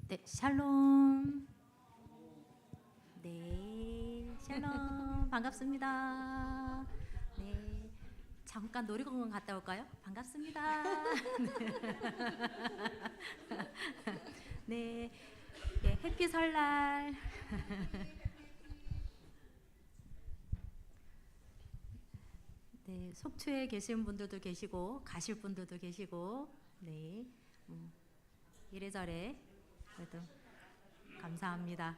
네, 샬롬. 네, 샬롬. 반갑습니다. 네, 잠깐 놀이공원 갔다 올까요? 반갑습니다. 네, 네, 해피 설날. 네, 속초에 계신 분들도 계시고 가실 분들도 계시고, 네, 이래저래 그래도 감사합니다.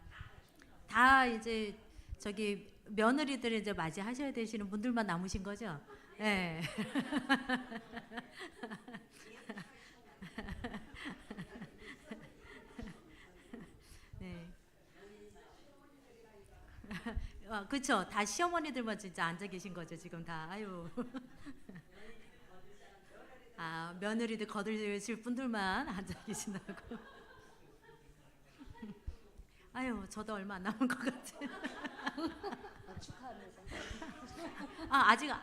다 이제 저기 며느리들 이제 맞이하셔야 되시는 분들만 남으신 거죠? 네. 네. 그렇죠. 다 시어머니들만 진짜 앉아 계신 거죠, 지금 다. 아유. 아, 며느리들 거들으실 분들만 앉아 계신다고. 아유, 저도 얼마 안 남은 것 같아요. 축하합니다.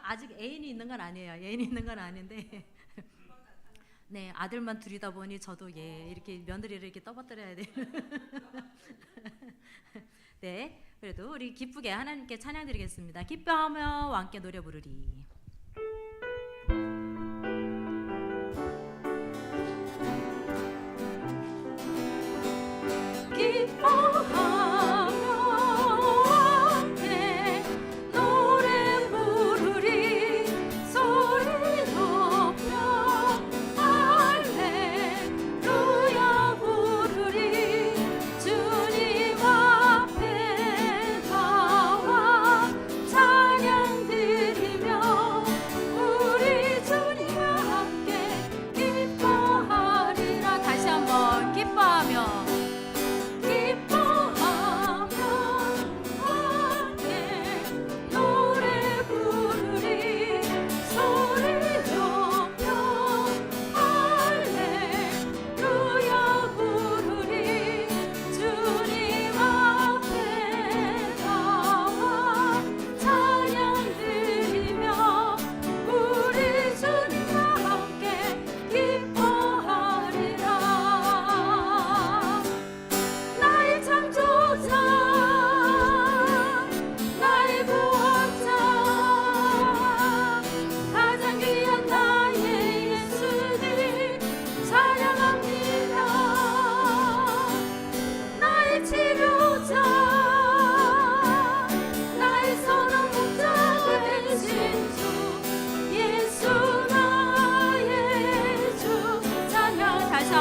아직 애인이 있는 건 아니에요. 애인이 있는 건 아닌데. 네, 아들만 둘이다 보니 저도 이렇게 며느리를 이렇게 떠받들어야 돼요. 네, 그래도 우리 기쁘게 하나님께 찬양드리겠습니다. 기뻐하며 와 함께 노래 부르리. 기뻐하며 함께 노래 부르리 소리 높여 할렐루야 부르리 주님 앞에 나와 찬양 드리며 우리 주님과 함께 기뻐하리라. 나의 창조자 나의 구원자 가장 귀한 나의 예수님 찬양합니다. 나의 치료자 나의 선한 목자 되신 주 예수 나의 주 찬양합니다.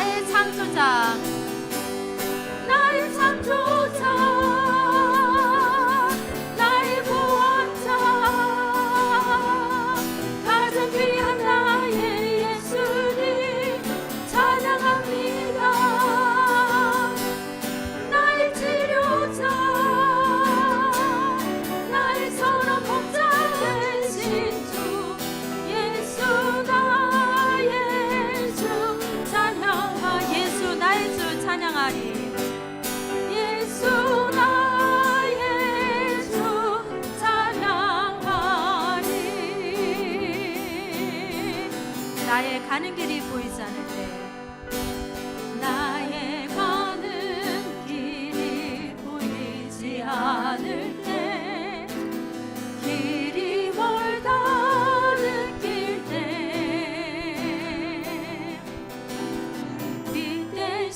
나의 창조자 나의 창조자 나의 구원자 가장 귀한 나의 예수님 찬양합니다. 나의 치료자 나의 선한 목자 되신 주 예수 나의 주 찬양하 예수 나의 주 찬양하리. 예수 나의 주 찬양하리. 나의 가는 길이 보이지 않을 때 나의 가는 길이 보이지 않을 때 길이 멀다 느낄 때 그때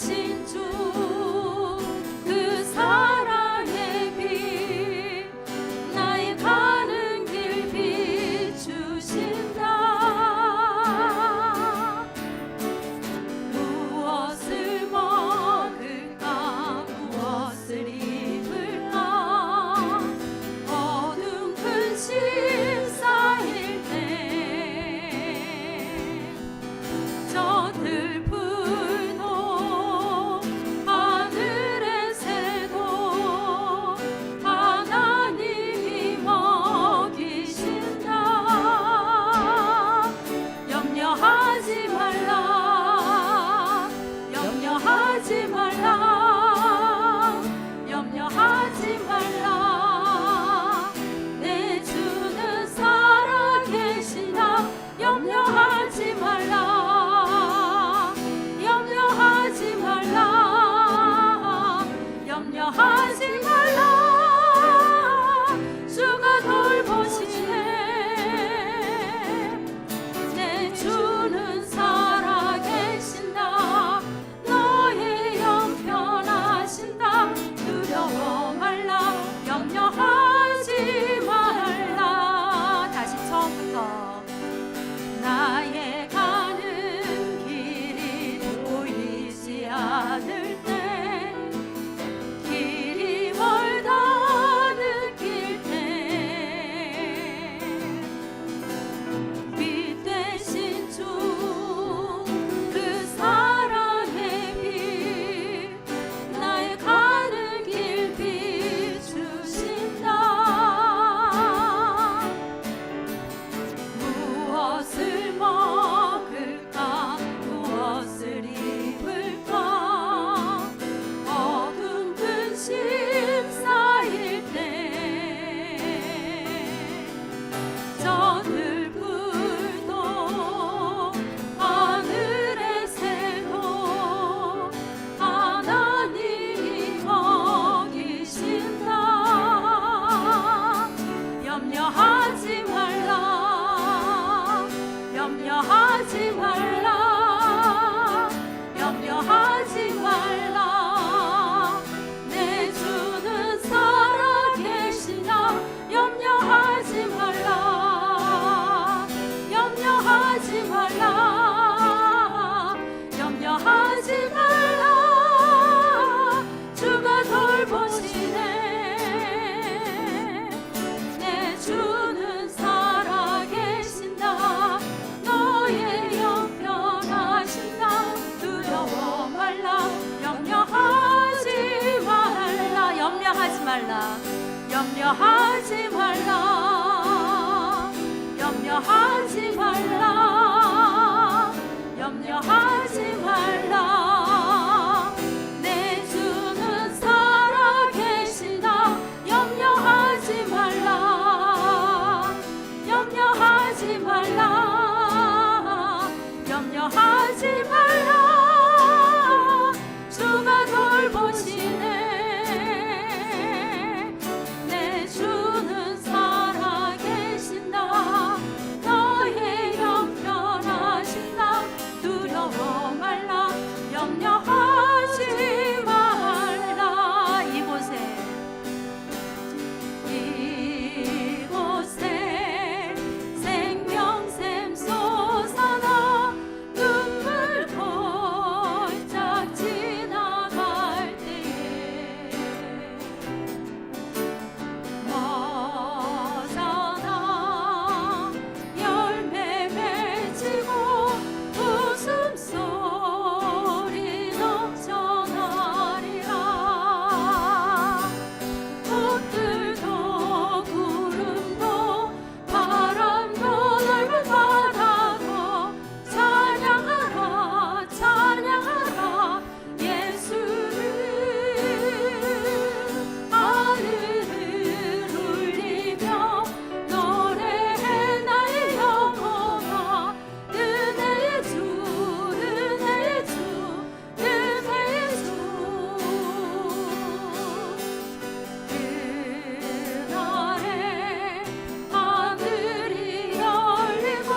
말라 염려하지 말라 염려하지 말라 염려하지 말라 내 주는 살아계신다 염려하지 말라 염려하지 말라 염려하지 말라 주가 돌보시네 내 주는 살아계신다 너의 영변하신다 두려워 말라 염려하지 말라 이곳에 생명샘 솟아나 눈물 꼴짝 지나갈 때에 머잖아 열매 맺히고 웃음소리 넘쳐나리라 꽃들도 구름도 바람도 넓은 바다도 찬양하라 찬양하라 예수를 하늘을 울리며 노래해 나의 영혼아 은혜의 주 은혜의 주 은혜의 주 그날에 하늘이 열리고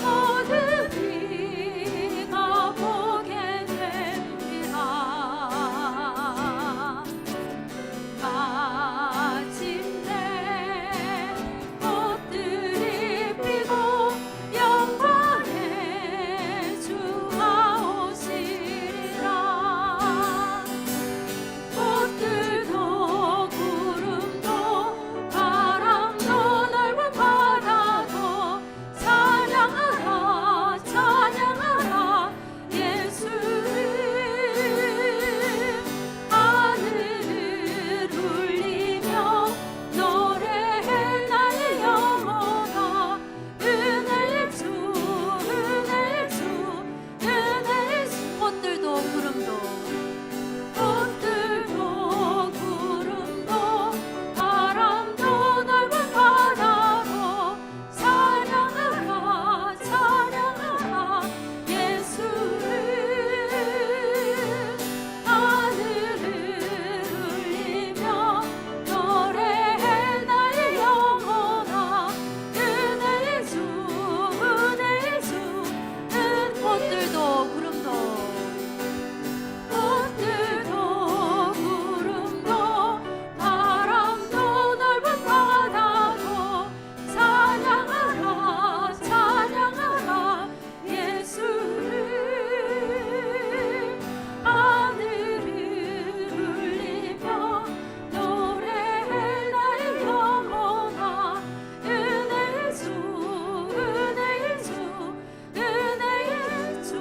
모든 이가 보게 되리라 마침내 꽃들이 피고 영광의 주가 오시리라 꽃들도 구름도 바람도 넓은 바다도 찬양하라 찬양하라 예수를 하늘을 울리며 노래해 나의 영혼아 은혜의 주 은혜의 주 은혜의 주 꽃들도 구름도 꽃들도 구름도 바람도 넓은 바다도 찬양하라 찬양하라 예수를 하늘을 울리며 노래해 나의 영혼아 은혜의 주 은혜의 주 꽃들도 구름도 꽃들도 구름도 바람도 넓은 바다도 찬양하라 찬양하라 예수를 하늘을 울리며 노래해 나의 영혼아 은혜의 주 은혜의 주 은혜의 주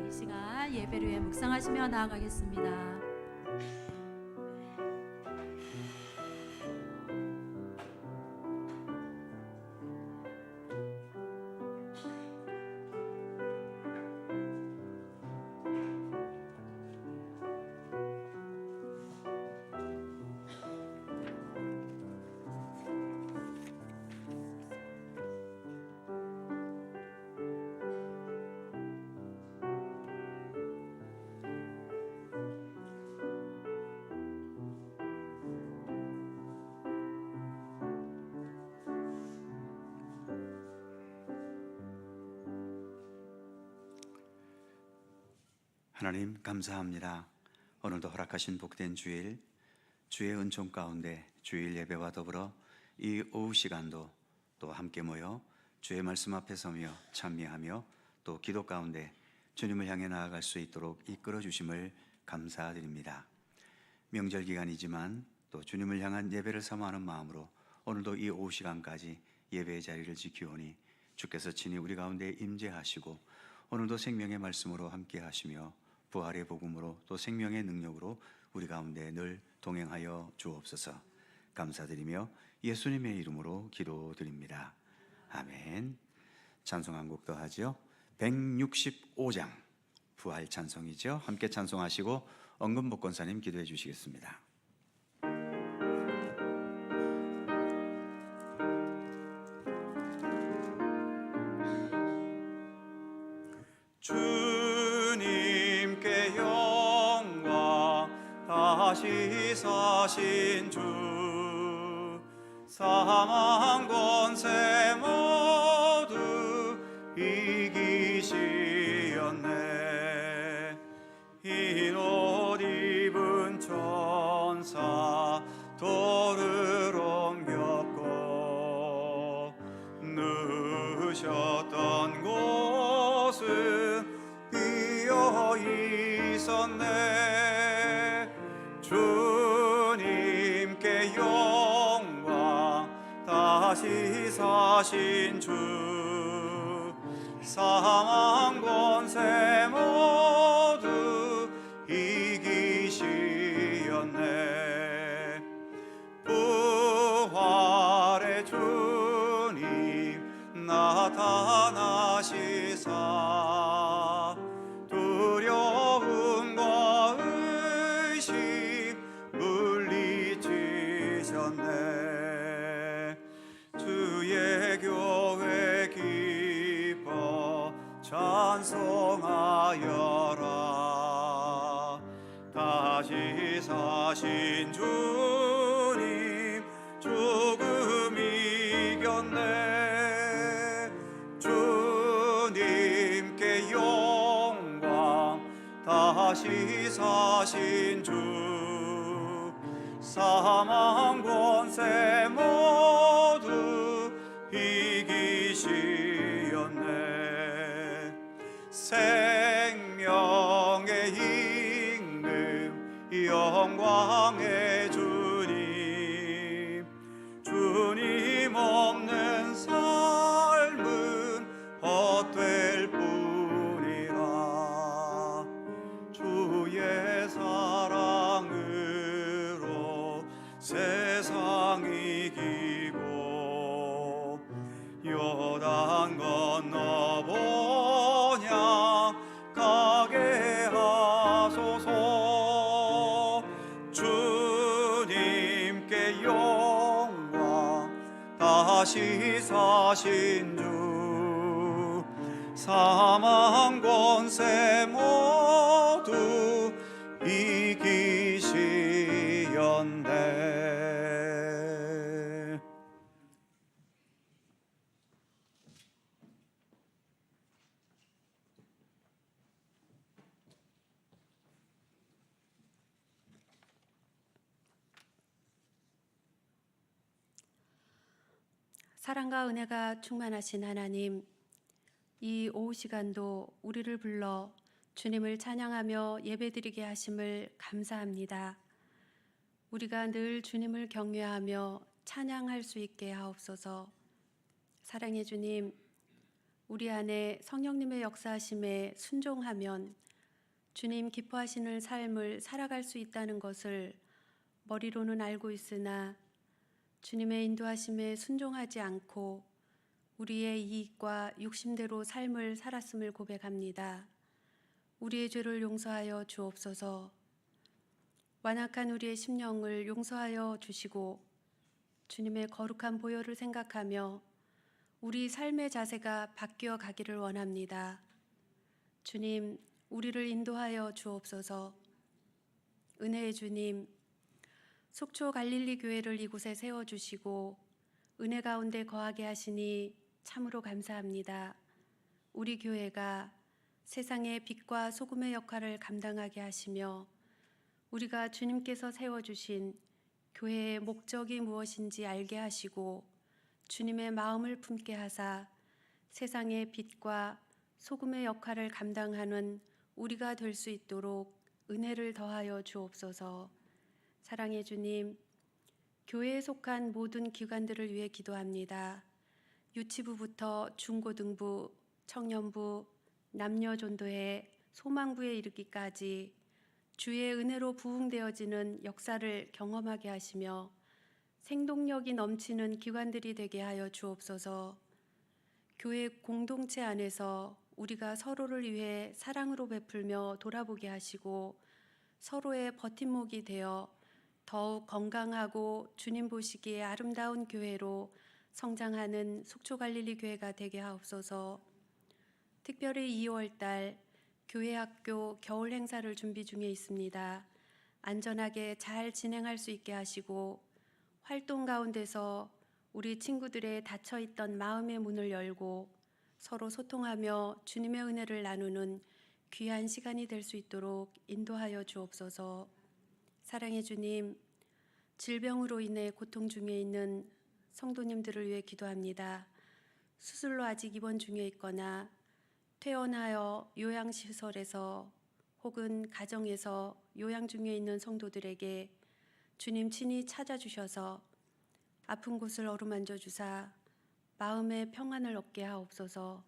이 시간 예배를 위해 묵상하시며 나아가겠습니다. 하나님 감사합니다. 오늘도 허락하신 복된 주일, 주의 은총 가운데 주일 예배와 더불어 이 오후 시간도 또 함께 모여 주의 말씀 앞에 서며 찬미하며 또 기도 가운데 주님을 향해 나아갈 수 있도록 이끌어 주심을 감사드립니다. 명절 기간이지만 또 주님을 향한 예배를 사모하는 마음으로 오늘도 이 오후 시간까지 예배의 자리를 지키오니 주께서 친히 우리 가운데 임재하시고 오늘도 생명의 말씀으로 함께 하시며 부활의 복음으로 또 생명의 능력으로 우리 가운데 늘 동행하여 주옵소서. 감사드리며 예수님의 이름으로 기도드립니다. 아멘. 찬송 한 곡 더 하죠. 165장 부활 찬송이죠. 함께 찬송하시고 언금복 권사님 기도해 주시겠습니다. 주님께 영광, 다시 사신 주, 사망 권세 모두 이기시었네. 흰 옷 입은 천사 돌을 옮겼고, 누우셨던 곳은 비어 있었네. 주님께 영광, 다시 사신 주, 사망 권세 모두 이기시었네. 부활의 주님 나타나시사 두려움과 의심 물리치셨네. 주의 교회 기뻐 찬송하여라. 다시 사신 주님 죽음 이겼네. 주님께 영광, 다시 사신 주, 사망 권세 모두 이기시었네. 생명의 임금, 영광의 주님, 주님 없는 삶은 헛될 뿐이라. 주의 사랑으로 세상 이기고 요단 건너 본향 가게 하소서. 주님께 영광, 다시 사신 주, 사망 권세 모두 이기시었네. 사랑과 은혜가 충만하신 하나님, 이 오후 시간도 우리를 불러 주님을 찬양하며 예배드리게 하심을 감사합니다. 우리가 늘 주님을 경외하며 찬양할 수 있게 하옵소서. 사랑의 주님, 우리 안에 성령님의 역사하심에 순종하면 주님 기뻐하시는 삶을 살아갈 수 있다는 것을 머리로는 알고 있으나 주님의 인도하심에 순종하지 않고 우리의 이익과 육심대로 삶을 살았음을 고백합니다. 우리의 죄를 용서하여 주옵소서. 완악한 우리의 심령을 용서하여 주시고 주님의 거룩한 보혈을 생각하며 우리 삶의 자세가 바뀌어 가기를 원합니다. 주님, 우리를 인도하여 주옵소서. 은혜의 주님, 속초 갈릴리 교회를 이곳에 세워주시고 은혜 가운데 거하게 하시니 참으로 감사합니다. 우리 교회가 세상의 빛과 소금의 역할을 감당하게 하시며 우리가 주님께서 세워주신 교회의 목적이 무엇인지 알게 하시고 주님의 마음을 품게 하사 세상의 빛과 소금의 역할을 감당하는 우리가 될 수 있도록 은혜를 더하여 주옵소서. 사랑의 주님, 교회에 속한 모든 기관들을 위해 기도합니다. 유치부부터 중고등부, 청년부, 남녀전도회, 소망부에 이르기까지 주의 은혜로 부흥되어지는 역사를 경험하게 하시며 생동력이 넘치는 기관들이 되게 하여 주옵소서. 교회 공동체 안에서 우리가 서로를 위해 사랑으로 베풀며 돌아보게 하시고 서로의 버팀목이 되어 더욱 건강하고 주님 보시기에 아름다운 교회로 성장하는 속초갈릴리 교회가 되게 하옵소서. 특별히 2월달 교회 학교 겨울 행사를 준비 중에 있습니다. 안전하게 잘 진행할 수 있게 하시고 활동 가운데서 우리 친구들의 닫혀있던 마음의 문을 열고 서로 소통하며 주님의 은혜를 나누는 귀한 시간이 될 수 있도록 인도하여 주옵소서. 사랑의 주님, 질병으로 인해 고통 중에 있는 성도님들을 위해 기도합니다. 수술로 아직 입원 중에 있거나 퇴원하여 요양시설에서 혹은 가정에서 요양 중에 있는 성도들에게 주님 친히 찾아주셔서 아픈 곳을 어루만져 주사 마음의 평안을 얻게 하옵소서.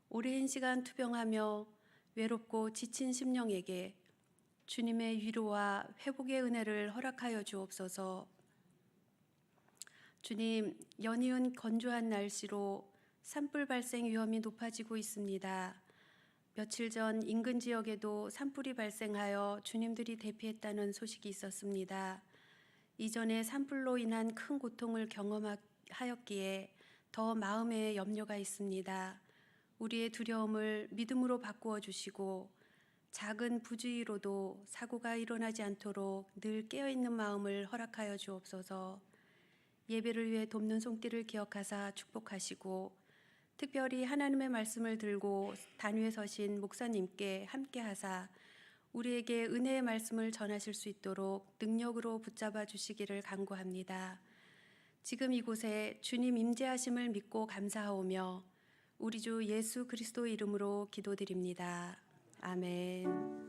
오랜 시간 투병하며 외롭고 지친 심령에게 주님의 위로와 회복의 은혜를 허락하여 주옵소서. 주님, 연이은 건조한 날씨로 산불 발생 위험이 높아지고 있습니다. 며칠 전 인근 지역에도 산불이 발생하여 주님들이 대피했다는 소식이 있었습니다. 이전에 산불로 인한 큰 고통을 경험하였기에 더 마음에 염려가 있습니다. 우리의 두려움을 믿음으로 바꾸어 주시고 작은 부주의로도 사고가 일어나지 않도록 늘 깨어있는 마음을 허락하여 주옵소서. 예배를 위해 돕는 손길을 기억하사 축복하시고 특별히 하나님의 말씀을 들고 단위에 서신 목사님께 함께하사 우리에게 은혜의 말씀을 전하실 수 있도록 능력으로 붙잡아 주시기를 간구합니다. 지금 이곳에 주님 임재하심을 믿고 감사하오며 우리 주 예수 그리스도 이름으로 기도드립니다. 아멘.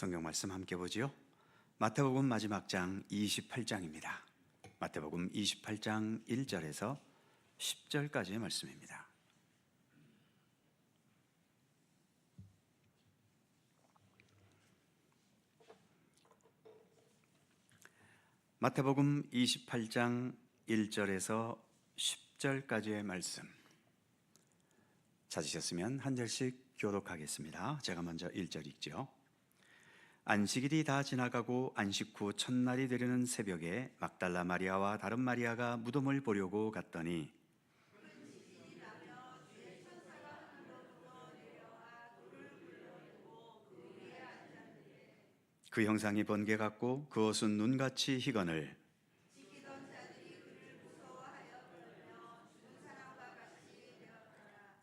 성경 말씀 함께 보지요. 마태복음 마지막 장 28장입니다. 마태복음 28장 1절에서 10절까지의 말씀입니다. 마태복음 28장 1절에서 10절까지의 말씀 찾으셨으면 한 절씩 교독하겠습니다. 제가 먼저 1절 읽죠. 안식일이 다 지나가고 안식 후 첫날이 되려는 새벽에 막달라 마리아와 다른 마리아가 무덤을 보려고 갔더니 그 형상이 번개 같고 그 옷은 눈같이 희거늘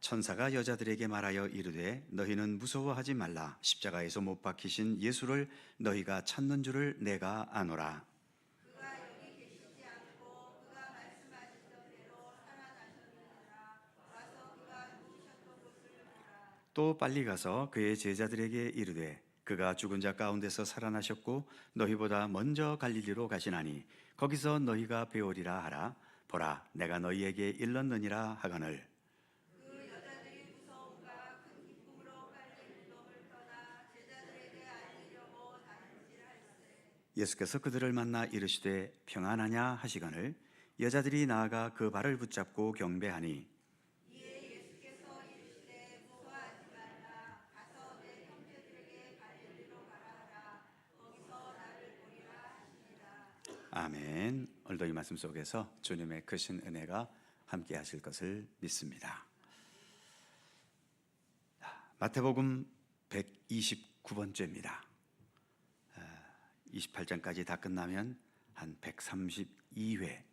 천사가 여자들에게 말하여 이르되 너희는 무서워하지 말라. 십자가에서 못 박히신 예수를 너희가 찾는 줄을 내가 아노라. 또 빨리 가서 그의 제자들에게 이르되 그가 죽은 자 가운데서 살아나셨고 너희보다 먼저 갈릴리로 가시나니 거기서 너희가 배우리라 하라. 보라, 내가 너희에게 일렀느니라 하거늘. 예수께서 그들을 만나 이르시되 평안하냐 하시거늘 여자들이 나아가 그 발을 붙잡고 경배하니 아멘. 오늘도 이 말씀 속에서 주님의 크신 은혜가 함께 하실 것을 믿습니다. 마태복음 129번째입니다. 28장까지 다 끝나면 한 132회.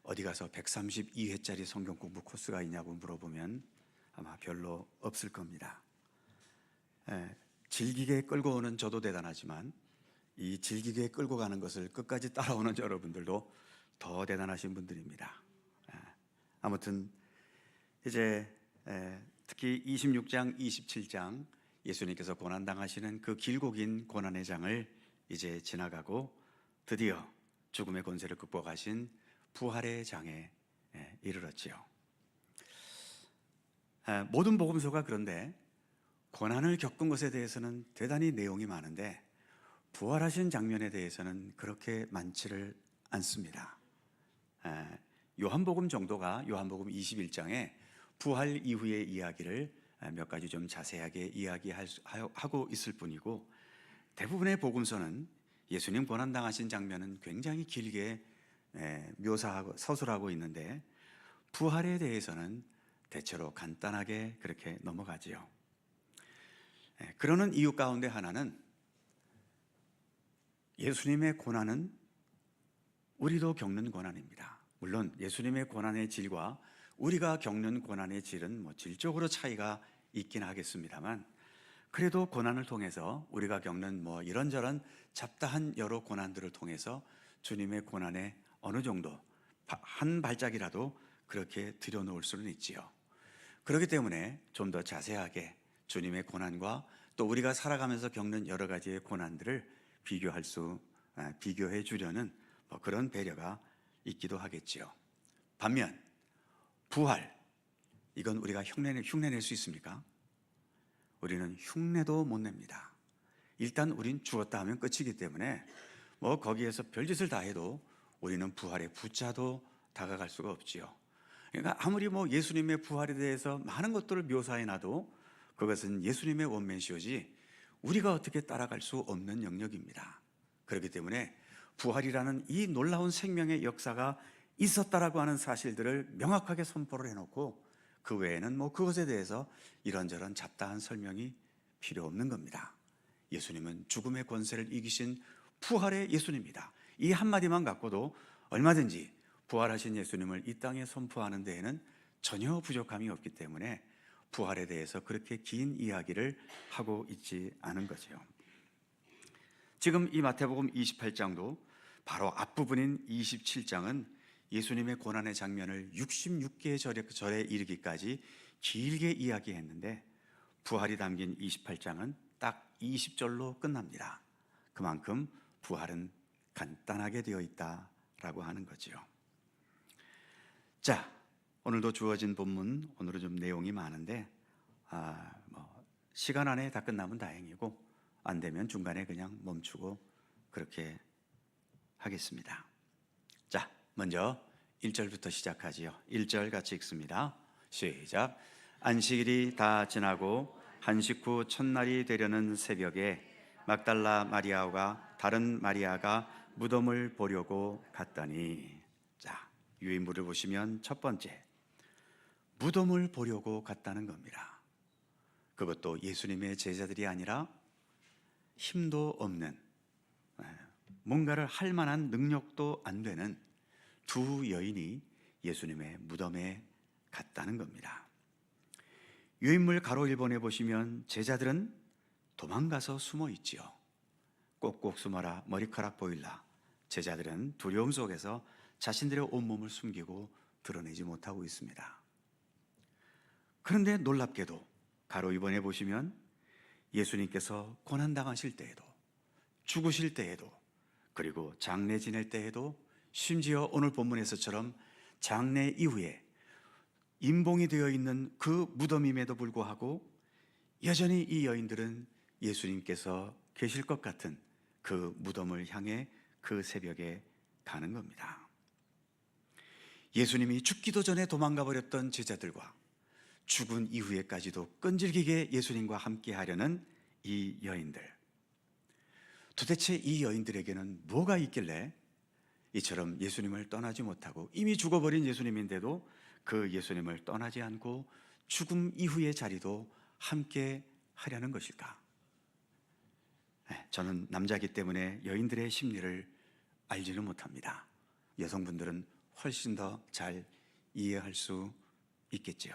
어디 가서 132회짜리 성경 공부 코스가 있냐고 물어보면 아마 별로 없을 겁니다. 질기게 끌고 오는 저도 대단하지만 이 질기게 끌고 가는 것을 끝까지 따라오는 여러분들도 더 대단하신 분들입니다. 아무튼 이제 특히 26장, 27장 예수님께서 고난당하시는 그 길고 긴 고난의 장을 이제 지나가고 드디어 죽음의 권세를 극복하신 부활의 장에 이르렀지요. 모든 복음서가 그런데 고난을 겪은 것에 대해서는 대단히 내용이 많은데 부활하신 장면에 대해서는 그렇게 많지를 않습니다. 요한복음 정도가 요한복음 21장에 부활 이후의 이야기를 몇 가지 좀 자세하게 이야기하고 있을 뿐이고 대부분의 복음서는 예수님 고난당하신 장면은 굉장히 길게 묘사하고 서술하고 있는데 부활에 대해서는 대체로 간단하게 그렇게 넘어가지요. 그러는 이유 가운데 하나는 예수님의 고난은 우리도 겪는 고난입니다. 물론 예수님의 고난의 질과 우리가 겪는 고난의 질은 질적으로 차이가 있긴 하겠습니다만 그래도 고난을 통해서 우리가 겪는 이런저런 잡다한 여러 고난들을 통해서 주님의 고난에 어느 정도 한 발짝이라도 그렇게 들여놓을 수는 있지요. 그렇기 때문에 좀 더 자세하게 주님의 고난과 또 우리가 살아가면서 겪는 여러 가지의 고난들을 비교해 주려는 그런 배려가 있기도 하겠지요. 반면 부활, 이건 우리가 흉내낼 수 있습니까? 우리는 흉내도 못 냅니다. 일단 우린 죽었다 하면 끝이기 때문에 거기에서 별짓을 다 해도 우리는 부활의 부자도 다가갈 수가 없지요. 그러니까 아무리 예수님의 부활에 대해서 많은 것들을 묘사해놔도 그것은 예수님의 원맨쇼지 우리가 어떻게 따라갈 수 없는 영역입니다. 그렇기 때문에 부활이라는 이 놀라운 생명의 역사가 있었다라고 하는 사실들을 명확하게 선포를 해놓고 그 외에는 그것에 대해서 이런저런 잡다한 설명이 필요 없는 겁니다. 예수님은 죽음의 권세를 이기신 부활의 예수님입니다. 이 한마디만 갖고도 얼마든지 부활하신 예수님을 이 땅에 선포하는 데에는 전혀 부족함이 없기 때문에 부활에 대해서 그렇게 긴 이야기를 하고 있지 않은 거죠. 지금 이 마태복음 28장도 바로 앞부분인 27장은 예수님의 고난의 장면을 66개의 절에 이르기까지 길게 이야기했는데 부활이 담긴 28장은 딱 20절로 끝납니다. 그만큼 부활은 간단하게 되어 있다라고 하는 거지요. 자, 오늘도 주어진 본문, 오늘은 좀 내용이 많은데 시간 안에 다 끝나면 다행이고 안 되면 중간에 그냥 멈추고 그렇게 하겠습니다. 자, 먼저 1절부터 시작하지요. 1절 같이 읽습니다. 시작. 안식일이 다 지나고 한식 후 첫날이 되려는 새벽에 막달라 마리아와 다른 마리아가 무덤을 보려고 갔더니, 자, 유인물을 보시면 첫 번째, 무덤을 보려고 갔다는 겁니다. 그것도 예수님의 제자들이 아니라 힘도 없는, 뭔가를 할 만한 능력도 안 되는 두 여인이 예수님의 무덤에 갔다는 겁니다. 유인물 가로 1번에 보시면 제자들은 도망가서 숨어 있지요. 꼭꼭 숨어라, 머리카락 보일라. 제자들은 두려움 속에서 자신들의 온몸을 숨기고 드러내지 못하고 있습니다. 그런데 놀랍게도 가로 2번에 보시면 예수님께서 고난당하실 때에도, 죽으실 때에도, 그리고 장례 지낼 때에도, 심지어 오늘 본문에서처럼 장례 이후에 임봉이 되어 있는 그 무덤임에도 불구하고 여전히 이 여인들은 예수님께서 계실 것 같은 그 무덤을 향해 그 새벽에 가는 겁니다. 예수님이 죽기도 전에 도망가 버렸던 제자들과 죽은 이후에까지도 끈질기게 예수님과 함께 하려는 이 여인들, 도대체 이 여인들에게는 뭐가 있길래 이처럼 예수님을 떠나지 못하고 이미 죽어버린 예수님인데도 그 예수님을 떠나지 않고 죽음 이후의 자리도 함께 하려는 것일까? 저는 남자이기 때문에 여인들의 심리를 알지는 못합니다. 여성분들은 훨씬 더 잘 이해할 수 있겠지요.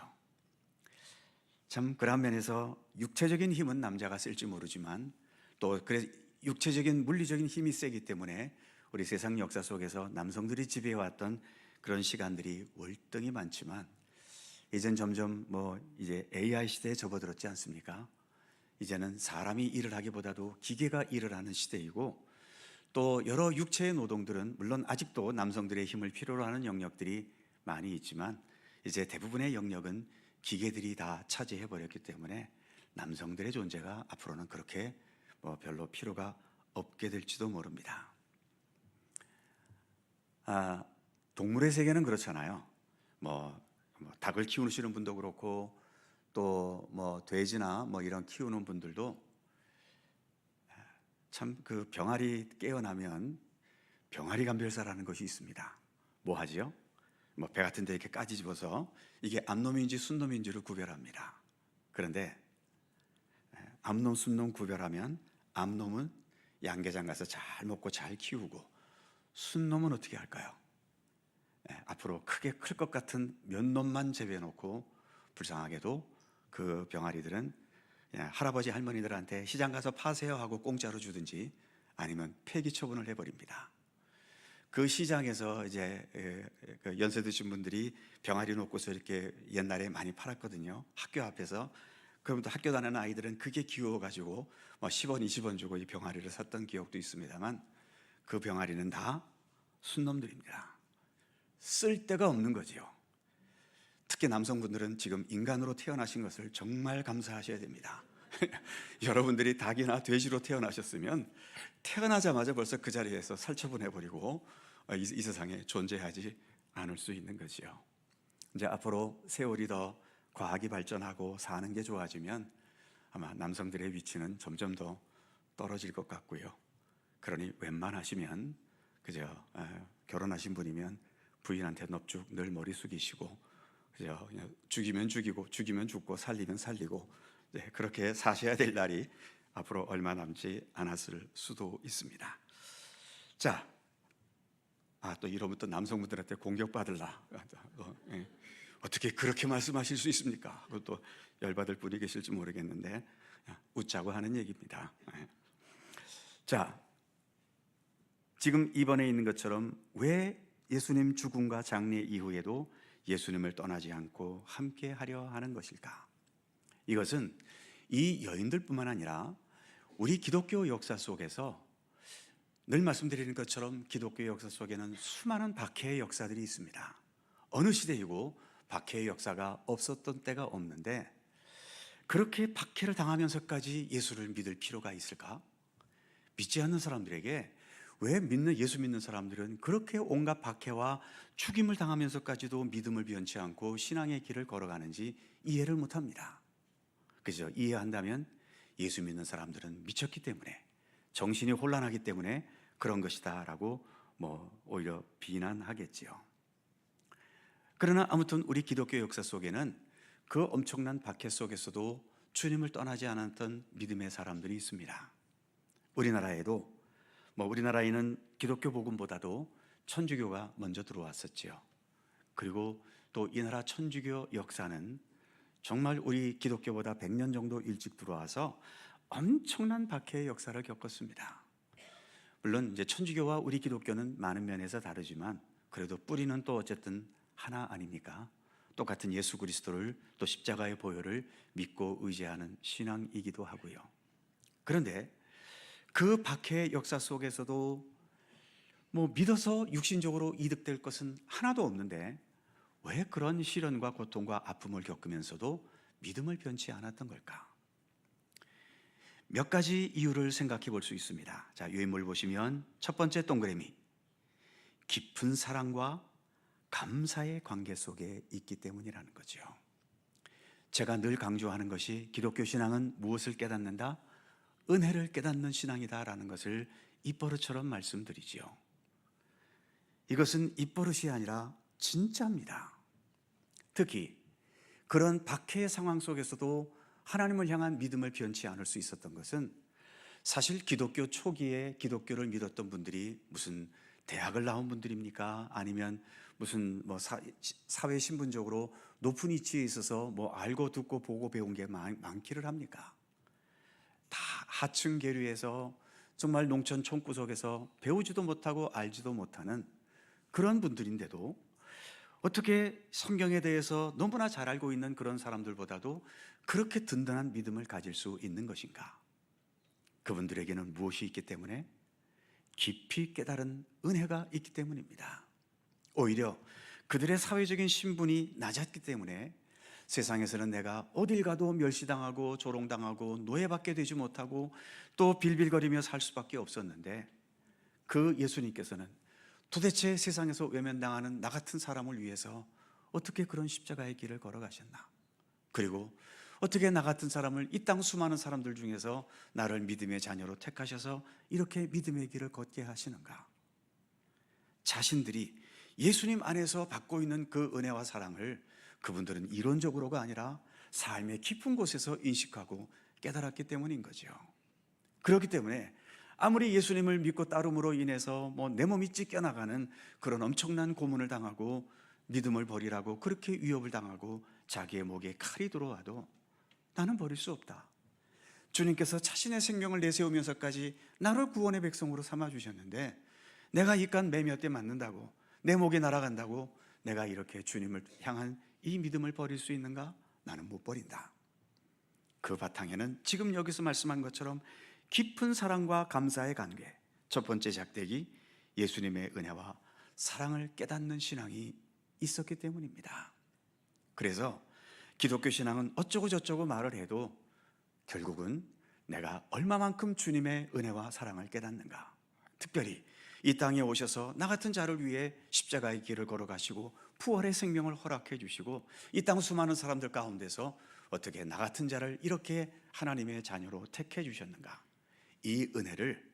참 그런 면에서 육체적인 힘은 남자가 쓸지 모르지만 또 그래 육체적인 물리적인 힘이 세기 때문에 우리 세상 역사 속에서 남성들이 지배해왔던 그런 시간들이 월등히 많지만 이젠 점점 이제 AI 시대에 접어들었지 않습니까? 이제는 사람이 일을 하기보다도 기계가 일을 하는 시대이고, 또 여러 육체의 노동들은 물론 아직도 남성들의 힘을 필요로 하는 영역들이 많이 있지만 이제 대부분의 영역은 기계들이 다 차지해 버렸기 때문에 남성들의 존재가 앞으로는 그렇게 별로 필요가 없게 될지도 모릅니다. 동물의 세계는 그렇잖아요. 닭을 키우시는 분도 그렇고, 또 돼지나 이런 키우는 분들도 참 그 병아리 깨어나면 병아리 감별사라는 것이 있습니다. 뭐 하지요? 배 같은 데 이렇게 까지 집어서 이게 암놈인지 순놈인지를 구별합니다. 그런데 암놈, 순놈 구별하면 암놈은 양계장 가서 잘 먹고 잘 키우고, 순놈은 어떻게 할까요? 앞으로 크게 클 것 같은 몇 놈만 재배해놓고 불쌍하게도 그 병아리들은 할아버지 할머니들한테 시장 가서 파세요 하고 공짜로 주든지 아니면 폐기 처분을 해버립니다. 그 시장에서 이제 연세 드신 분들이 병아리 놓고서 이렇게 옛날에 많이 팔았거든요. 학교 앞에서. 그럼 또 학교 다니는 아이들은 그게 귀여워가지고 10원, 20원 주고 이 병아리를 샀던 기억도 있습니다만, 그 병아리는 다 순놈들입니다. 쓸 데가 없는 거지요. 특히 남성분들은 지금 인간으로 태어나신 것을 정말 감사하셔야 됩니다. 여러분들이 닭이나 돼지로 태어나셨으면 태어나자마자 벌써 그 자리에서 살처분해버리고 이 세상에 존재하지 않을 수 있는 거지요. 이제 앞으로 세월이 더 과학이 발전하고 사는 게 좋아지면 아마 남성들의 위치는 점점 더 떨어질 것 같고요. 그러니 웬만하시면 그저 결혼하신 분이면 부인한테 넙죽 늘 머리 숙이시고, 그죠? 그냥 죽이면 죽이고 죽이면 죽고 살리면 살리고, 그렇게 사셔야 될 날이 앞으로 얼마 남지 않았을 수도 있습니다. 자, 또 이러면 또 남성분들한테 공격받을라. 어떻게 그렇게 말씀하실 수 있습니까? 그것도 열받을 분이 계실지 모르겠는데 웃자고 하는 얘기입니다. 자, 지금 이번에 있는 것처럼 왜 예수님 죽음과 장례 이후에도 예수님을 떠나지 않고 함께 하려 하는 것일까? 이것은 이 여인들뿐만 아니라 우리 기독교 역사 속에서 늘 말씀드리는 것처럼 기독교 역사 속에는 수많은 박해의 역사들이 있습니다. 어느 시대이고 박해의 역사가 없었던 때가 없는데, 그렇게 박해를 당하면서까지 예수를 믿을 필요가 있을까? 믿지 않는 사람들에게 왜 예수 믿는 사람들은 그렇게 온갖 박해와 죽임을 당하면서까지도 믿음을 변치 않고 신앙의 길을 걸어가는지 이해를 못합니다. 그죠? 이해한다면 예수 믿는 사람들은 미쳤기 때문에, 정신이 혼란하기 때문에 그런 것이다 라고 오히려 비난하겠지요. 그러나 아무튼 우리 기독교 역사 속에는 그 엄청난 박해 속에서도 주님을 떠나지 않았던 믿음의 사람들이 있습니다. 우리나라에도 우리나라에는 기독교 복음보다도 천주교가 먼저 들어왔었지요. 그리고 또 이 나라 천주교 역사는 정말 우리 기독교보다 100년 정도 일찍 들어와서 엄청난 박해의 역사를 겪었습니다. 물론 이제 천주교와 우리 기독교는 많은 면에서 다르지만 그래도 뿌리는 또 어쨌든 하나 아닙니까? 똑같은 예수 그리스도를, 또 십자가의 보혈을 믿고 의지하는 신앙이기도 하고요. 그런데 그 박해의 역사 속에서도 믿어서 육신적으로 이득될 것은 하나도 없는데 왜 그런 시련과 고통과 아픔을 겪으면서도 믿음을 변치 않았던 걸까? 몇 가지 이유를 생각해 볼 수 있습니다. 자, 유인물 보시면 첫 번째 동그라미, 깊은 사랑과 감사의 관계 속에 있기 때문이라는 거죠. 제가 늘 강조하는 것이 기독교 신앙은 무엇을 깨닫는다? 은혜를 깨닫는 신앙이다라는 것을 입버릇처럼 말씀드리지요. 이것은 입버릇이 아니라 진짜입니다. 특히 그런 박해의 상황 속에서도 하나님을 향한 믿음을 변치 않을 수 있었던 것은, 사실 기독교 초기에 기독교를 믿었던 분들이 무슨 대학을 나온 분들입니까? 아니면 무슨 사회 신분적으로 높은 위치에 있어서 알고 듣고 보고 배운 게 많기를 합니까? 다 하층 계류에서 정말 농촌 총구석에서 배우지도 못하고 알지도 못하는 그런 분들인데도 어떻게 성경에 대해서 너무나 잘 알고 있는 그런 사람들보다도 그렇게 든든한 믿음을 가질 수 있는 것인가? 그분들에게는 무엇이 있기 때문에? 깊이 깨달은 은혜가 있기 때문입니다. 오히려 그들의 사회적인 신분이 낮았기 때문에 세상에서는 내가 어딜 가도 멸시당하고 조롱당하고 노예받게 되지 못하고 또 빌빌거리며 살 수밖에 없었는데, 그 예수님께서는 도대체 세상에서 외면당하는 나 같은 사람을 위해서 어떻게 그런 십자가의 길을 걸어가셨나? 그리고 어떻게 나 같은 사람을 이 땅 수많은 사람들 중에서 나를 믿음의 자녀로 택하셔서 이렇게 믿음의 길을 걷게 하시는가? 자신들이 예수님 안에서 받고 있는 그 은혜와 사랑을 그분들은 이론적으로가 아니라 삶의 깊은 곳에서 인식하고 깨달았기 때문인 거죠. 그렇기 때문에 아무리 예수님을 믿고 따름으로 인해서 내 몸이 찢겨나가는 그런 엄청난 고문을 당하고 믿음을 버리라고 그렇게 위협을 당하고 자기의 목에 칼이 들어와도 나는 버릴 수 없다. 주님께서 자신의 생명을 내세우면서까지 나를 구원의 백성으로 삼아주셨는데 내가 이깟 매 몇 대 맞는다고 내 목에 날아간다고 내가 이렇게 주님을 향한 이 믿음을 버릴 수 있는가? 나는 못 버린다. 그 바탕에는 지금 여기서 말씀한 것처럼 깊은 사랑과 감사의 관계, 첫 번째 작대기 예수님의 은혜와 사랑을 깨닫는 신앙이 있었기 때문입니다. 그래서 기독교 신앙은 어쩌고 저쩌고 말을 해도 결국은 내가 얼마만큼 주님의 은혜와 사랑을 깨닫는가, 특별히 이 땅에 오셔서 나 같은 자를 위해 십자가의 길을 걸어가시고 부활의 생명을 허락해 주시고 이 땅 수많은 사람들 가운데서 어떻게 나 같은 자를 이렇게 하나님의 자녀로 택해 주셨는가, 이 은혜를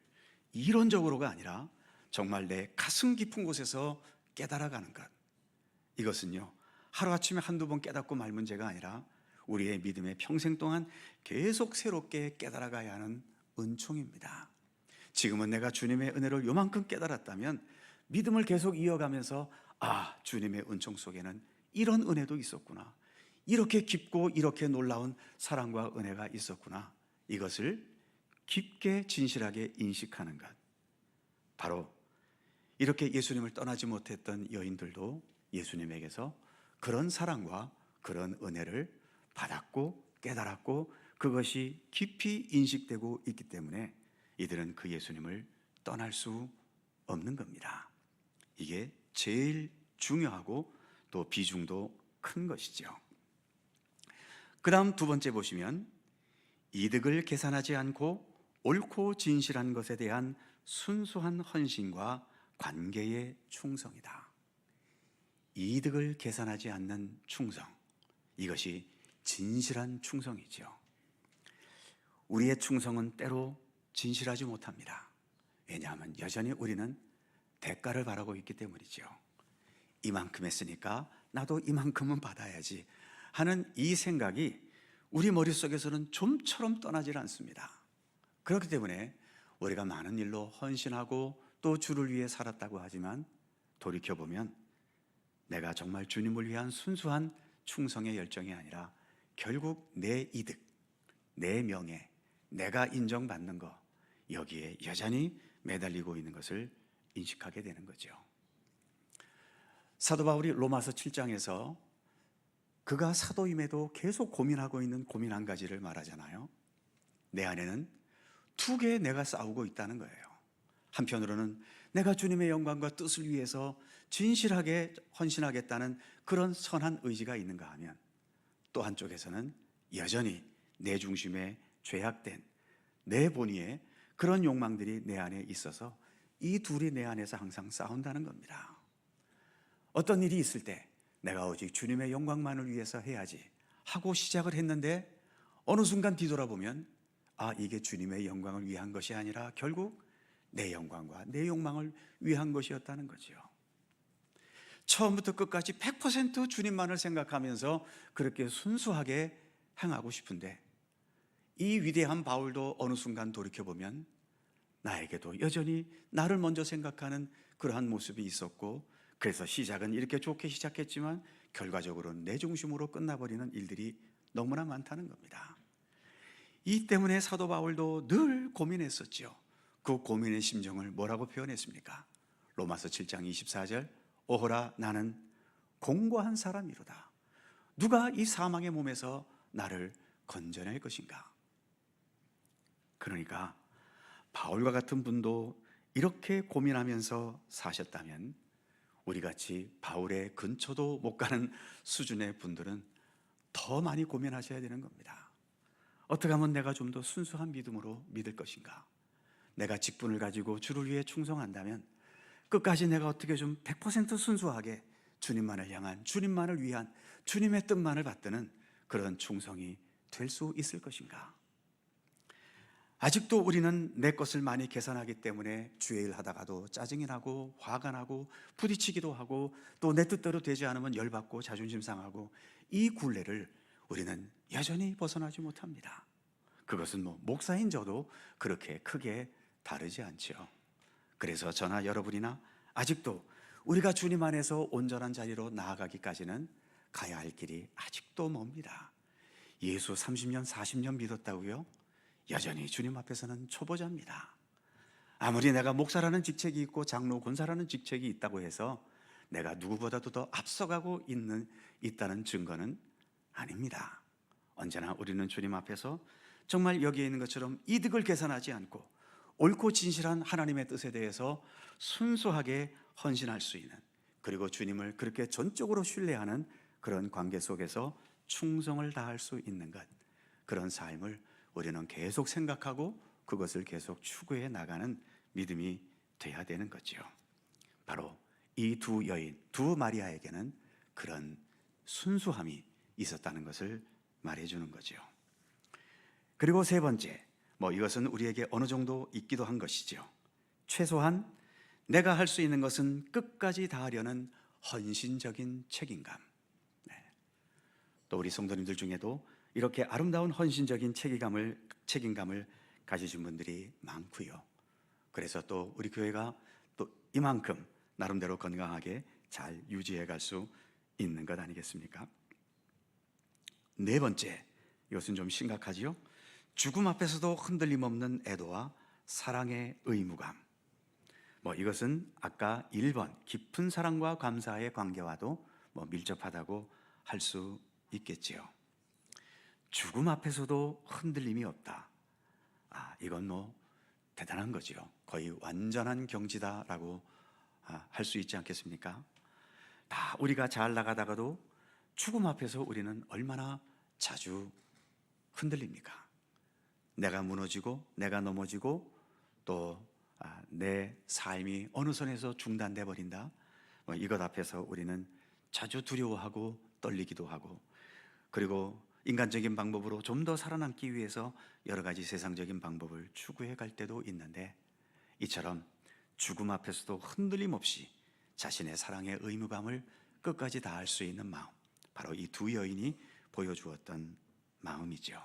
이론적으로가 아니라 정말 내 가슴 깊은 곳에서 깨달아가는 것, 이것은요 하루아침에 한두 번 깨닫고 말 문제가 아니라 우리의 믿음의 평생 동안 계속 새롭게 깨달아가야 하는 은총입니다. 지금은 내가 주님의 은혜를 요만큼 깨달았다면 믿음을 계속 이어가면서 주님의 은총 속에는 이런 은혜도 있었구나, 이렇게 깊고 이렇게 놀라운 사랑과 은혜가 있었구나, 이것을 깊게 진실하게 인식하는 것, 바로 이렇게 예수님을 떠나지 못했던 여인들도 예수님에게서 그런 사랑과 그런 은혜를 받았고 깨달았고 그것이 깊이 인식되고 있기 때문에 이들은 그 예수님을 떠날 수 없는 겁니다. 이게 제일 중요하고 또 비중도 큰 것이죠. 그 다음 두 번째 보시면 이득을 계산하지 않고 옳고 진실한 것에 대한 순수한 헌신과 관계의 충성이다. 이득을 계산하지 않는 충성, 이것이 진실한 충성이죠. 우리의 충성은 때로 진실하지 못합니다. 왜냐하면 여전히 우리는 대가를 바라고 있기 때문이죠. 이만큼 했으니까 나도 이만큼은 받아야지 하는 이 생각이 우리 머릿속에서는 좀처럼 떠나질 않습니다. 그렇기 때문에 우리가 많은 일로 헌신하고 또 주를 위해 살았다고 하지만 돌이켜보면 내가 정말 주님을 위한 순수한 충성의 열정이 아니라 결국 내 이득, 내 명예, 내가 인정받는 것, 여기에 여전히 매달리고 있는 것을 인식하게 되는 거죠. 사도 바울이 로마서 7장에서 그가 사도임에도 계속 고민하고 있는 고민 한 가지를 말하잖아요. 내 안에는 두 개의 내가 싸우고 있다는 거예요. 한편으로는 내가 주님의 영광과 뜻을 위해서 진실하게 헌신하겠다는 그런 선한 의지가 있는가 하면 또 한쪽에서는 여전히 내 중심에 죄악된 내 본의의 그런 욕망들이 내 안에 있어서 이 둘이 내 안에서 항상 싸운다는 겁니다. 어떤 일이 있을 때 내가 오직 주님의 영광만을 위해서 해야지 하고 시작을 했는데 어느 순간 뒤돌아보면 이게 주님의 영광을 위한 것이 아니라 결국 내 영광과 내 욕망을 위한 것이었다는 거죠. 처음부터 끝까지 100% 주님만을 생각하면서 그렇게 순수하게 행하고 싶은데 이 위대한 바울도 어느 순간 돌이켜보면 나에게도 여전히 나를 먼저 생각하는 그러한 모습이 있었고, 그래서 시작은 이렇게 좋게 시작했지만 결과적으로는 내 중심으로 끝나버리는 일들이 너무나 많다는 겁니다. 이 때문에 사도 바울도 늘 고민했었죠. 그 고민의 심정을 뭐라고 표현했습니까? 로마서 7장 24절, 오호라 나는 공고한 사람이로다. 누가 이 사망의 몸에서 나를 건져낼 것인가? 그러니까 바울과 같은 분도 이렇게 고민하면서 사셨다면 우리같이 바울의 근처도 못 가는 수준의 분들은 더 많이 고민하셔야 되는 겁니다. 어떻게 하면 내가 좀 더 순수한 믿음으로 믿을 것인가? 내가 직분을 가지고 주를 위해 충성한다면 끝까지 내가 어떻게 좀 100% 순수하게 주님만을 향한, 주님만을 위한, 주님의 뜻만을 받드는 그런 충성이 될 수 있을 것인가? 아직도 우리는 내 것을 많이 계산하기 때문에 주의 일 하다가도 짜증이 나고 화가 나고 부딪히기도 하고 또 내 뜻대로 되지 않으면 열받고 자존심 상하고, 이 굴레를 우리는 여전히 벗어나지 못합니다. 그것은 목사인 저도 그렇게 크게 다르지 않죠. 그래서 저나 여러분이나 아직도 우리가 주님 안에서 온전한 자리로 나아가기까지는 가야 할 길이 아직도 멉니다. 예수 30년 40년 믿었다고요? 여전히 주님 앞에서는 초보자입니다. 아무리 내가 목사라는 직책이 있고 장로 권사라는 직책이 있다고 해서 내가 누구보다도 더 앞서가고 있다는 증거는 아닙니다. 언제나 우리는 주님 앞에서 정말 여기에 있는 것처럼 이득을 계산하지 않고 옳고 진실한 하나님의 뜻에 대해서 순수하게 헌신할 수 있는, 그리고 주님을 그렇게 전적으로 신뢰하는 그런 관계 속에서 충성을 다할 수 있는 것, 그런 삶을 우리는 계속 생각하고 그것을 계속 추구해 나가는 믿음이 돼야 되는 거죠. 바로 이 두 여인, 두 마리아에게는 그런 순수함이 있었다는 것을 말해주는 거죠. 그리고 세 번째, 이것은 우리에게 어느 정도 있기도 한 것이죠. 최소한 내가 할 수 있는 것은 끝까지 다하려는 헌신적인 책임감. 또 우리 성도님들 중에도 이렇게 아름다운 헌신적인 책임감을 가지신 분들이 많고요. 그래서 또 우리 교회가 또 이만큼 나름대로 건강하게 잘 유지해 갈 수 있는 것 아니겠습니까? 네 번째, 이것은 좀 심각하지요. 죽음 앞에서도 흔들림 없는 애도와 사랑의 의무감. 이것은 아까 1번 깊은 사랑과 감사의 관계와도 밀접하다고 할 수 있겠지요. 죽음 앞에서도 흔들림이 없다. 이건 대단한 거지요. 거의 완전한 경지다라고 할 수 있지 않겠습니까? 다 우리가 잘 나가다가도 죽음 앞에서 우리는 얼마나 자주 흔들립니까? 내가 무너지고 내가 넘어지고 또 내 삶이 어느 선에서 중단돼 버린다. 이것 앞에서 우리는 자주 두려워하고 떨리기도 하고, 그리고 인간적인 방법으로 좀 더 살아남기 위해서 여러 가지 세상적인 방법을 추구해 갈 때도 있는데, 이처럼 죽음 앞에서도 흔들림 없이 자신의 사랑의 의무감을 끝까지 다할 수 있는 마음, 바로 이 두 여인이 보여주었던 마음이죠.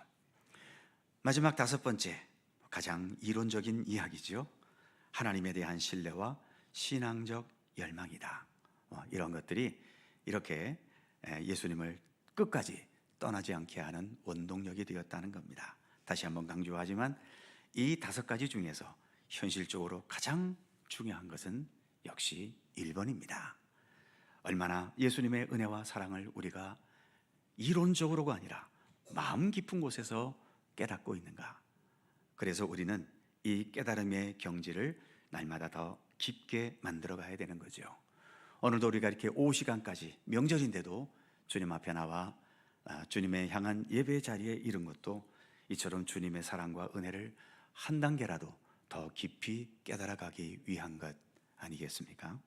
마지막 다섯 번째, 가장 이론적인 이야기죠. 하나님에 대한 신뢰와 신앙적 열망이다. 이런 것들이 이렇게 예수님을 끝까지 떠나지 않게 하는 원동력이 되었다는 겁니다. 다시 한번 강조하지만 이 다섯 가지 중에서 현실적으로 가장 중요한 것은 역시 1번입니다. 얼마나 예수님의 은혜와 사랑을 우리가 이론적으로가 아니라 마음 깊은 곳에서 깨닫고 있는가. 그래서 우리는 이 깨달음의 경지를 날마다 더 깊게 만들어 가야 되는 거죠. 오늘도 우리가 이렇게 오후 시간까지 명절인데도 주님 앞에 나와 주님의 향한 예배 자리에 이른 것도 이처럼 주님의 사랑과 은혜를 한 단계라도 더 깊이 깨달아 가기 위한 것 아니겠습니까?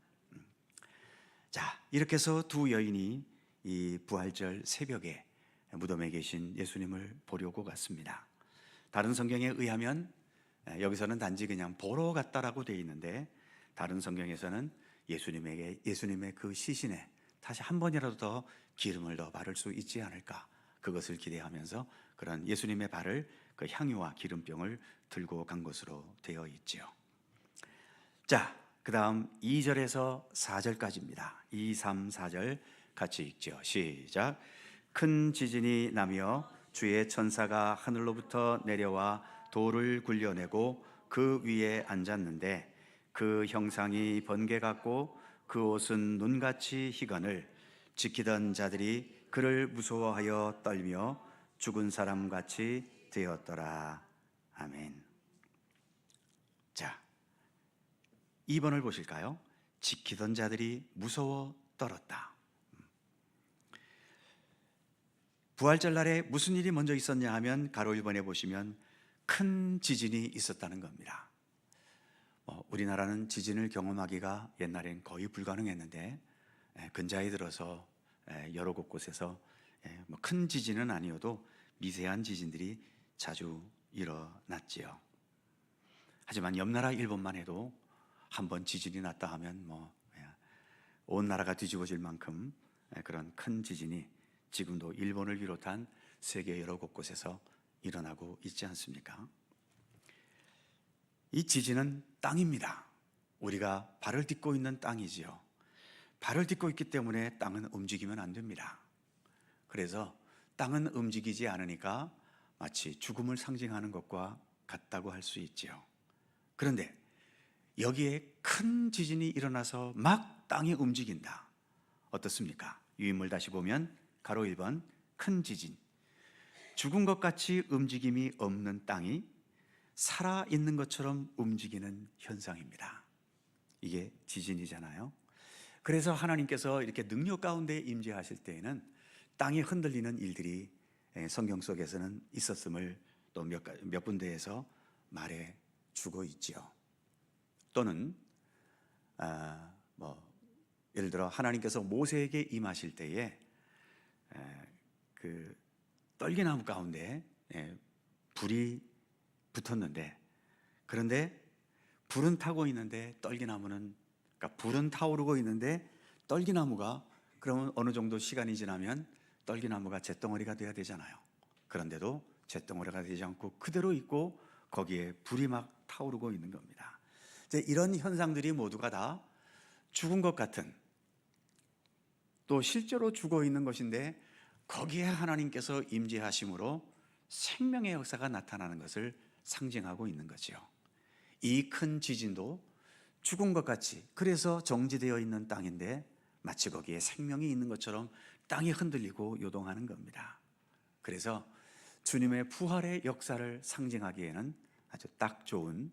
자, 이렇게 해서 두 여인이 이 부활절 새벽에 무덤에 계신 예수님을 보려고 갔습니다. 다른 성경에 의하면 여기서는 단지 그냥 보러 갔다라고 되어 있는데, 다른 성경에서는 예수님의 그 시신에 다시 한 번이라도 더 기름을 더 바를 수 있지 않을까, 그것을 기대하면서 그런 예수님의 발을 그 향유와 기름병을 들고 간 것으로 되어 있죠. 자, 그 다음 2절에서 4절까지입니다. 2, 3, 4절 같이 읽죠. 시작. 큰 지진이 나며 주의 천사가 하늘로부터 내려와 돌을 굴려내고 그 위에 앉았는데 그 형상이 번개 같고 그 옷은 눈같이 희건을 지키던 자들이 그를 무서워하여 떨며 죽은 사람같이 되었더라. 아멘. 자, 2번을 보실까요? 지키던 자들이 무서워 떨었다. 부활절 날에 무슨 일이 먼저 있었냐 하면 가로 1번에 보시면 큰 지진이 있었다는 겁니다. 우리나라는 지진을 경험하기가 옛날엔 거의 불가능했는데 근자에 들어서 여러 곳곳에서 큰 지진은 아니어도 미세한 지진들이 자주 일어났지요. 하지만 옆나라 일본만 해도 한번 지진이 났다 하면 온 나라가 뒤집어질 만큼 그런 큰 지진이 지금도 일본을 비롯한 세계 여러 곳곳에서 일어나고 있지 않습니까? 이 지진은 땅입니다. 우리가 발을 딛고 있는 땅이지요. 발을 딛고 있기 때문에 땅은 움직이면 안 됩니다. 그래서 땅은 움직이지 않으니까 마치 죽음을 상징하는 것과 같다고 할 수 있지요. 그런데 여기에 큰 지진이 일어나서 막 땅이 움직인다. 어떻습니까? 유인물 다시 보면 가로 1번 큰 지진. 죽은 것 같이 움직임이 없는 땅이 살아있는 것처럼 움직이는 현상입니다. 이게 지진이잖아요. 그래서 하나님께서 이렇게 능력 가운데 임재하실 때에는 땅이 흔들리는 일들이 성경 속에서는 있었음을 또 몇 군데에서 말해 주고 있지요. 또는 예를 들어 하나님께서 모세에게 임하실 때에 그 떨기나무 가운데 불이 붙었는데, 그런데 불은 타고 있는데 떨기나무는, 그러니까 불은 타오르고 있는데 떨기나무가, 그러면 어느 정도 시간이 지나면 떨기나무가 잿덩어리가 돼야 되잖아요. 그런데도 잿덩어리가 되지 않고 그대로 있고 거기에 불이 막 타오르고 있는 겁니다. 이제 이런 현상들이 모두가 다 죽은 것 같은, 또 실제로 죽어 있는 것인데 거기에 하나님께서 임재하심으로 생명의 역사가 나타나는 것을 상징하고 있는 거죠. 이 큰 지진도 죽은 것 같이, 그래서 정지되어 있는 땅인데 마치 거기에 생명이 있는 것처럼 땅이 흔들리고 요동하는 겁니다. 그래서 주님의 부활의 역사를 상징하기에는 아주 딱 좋은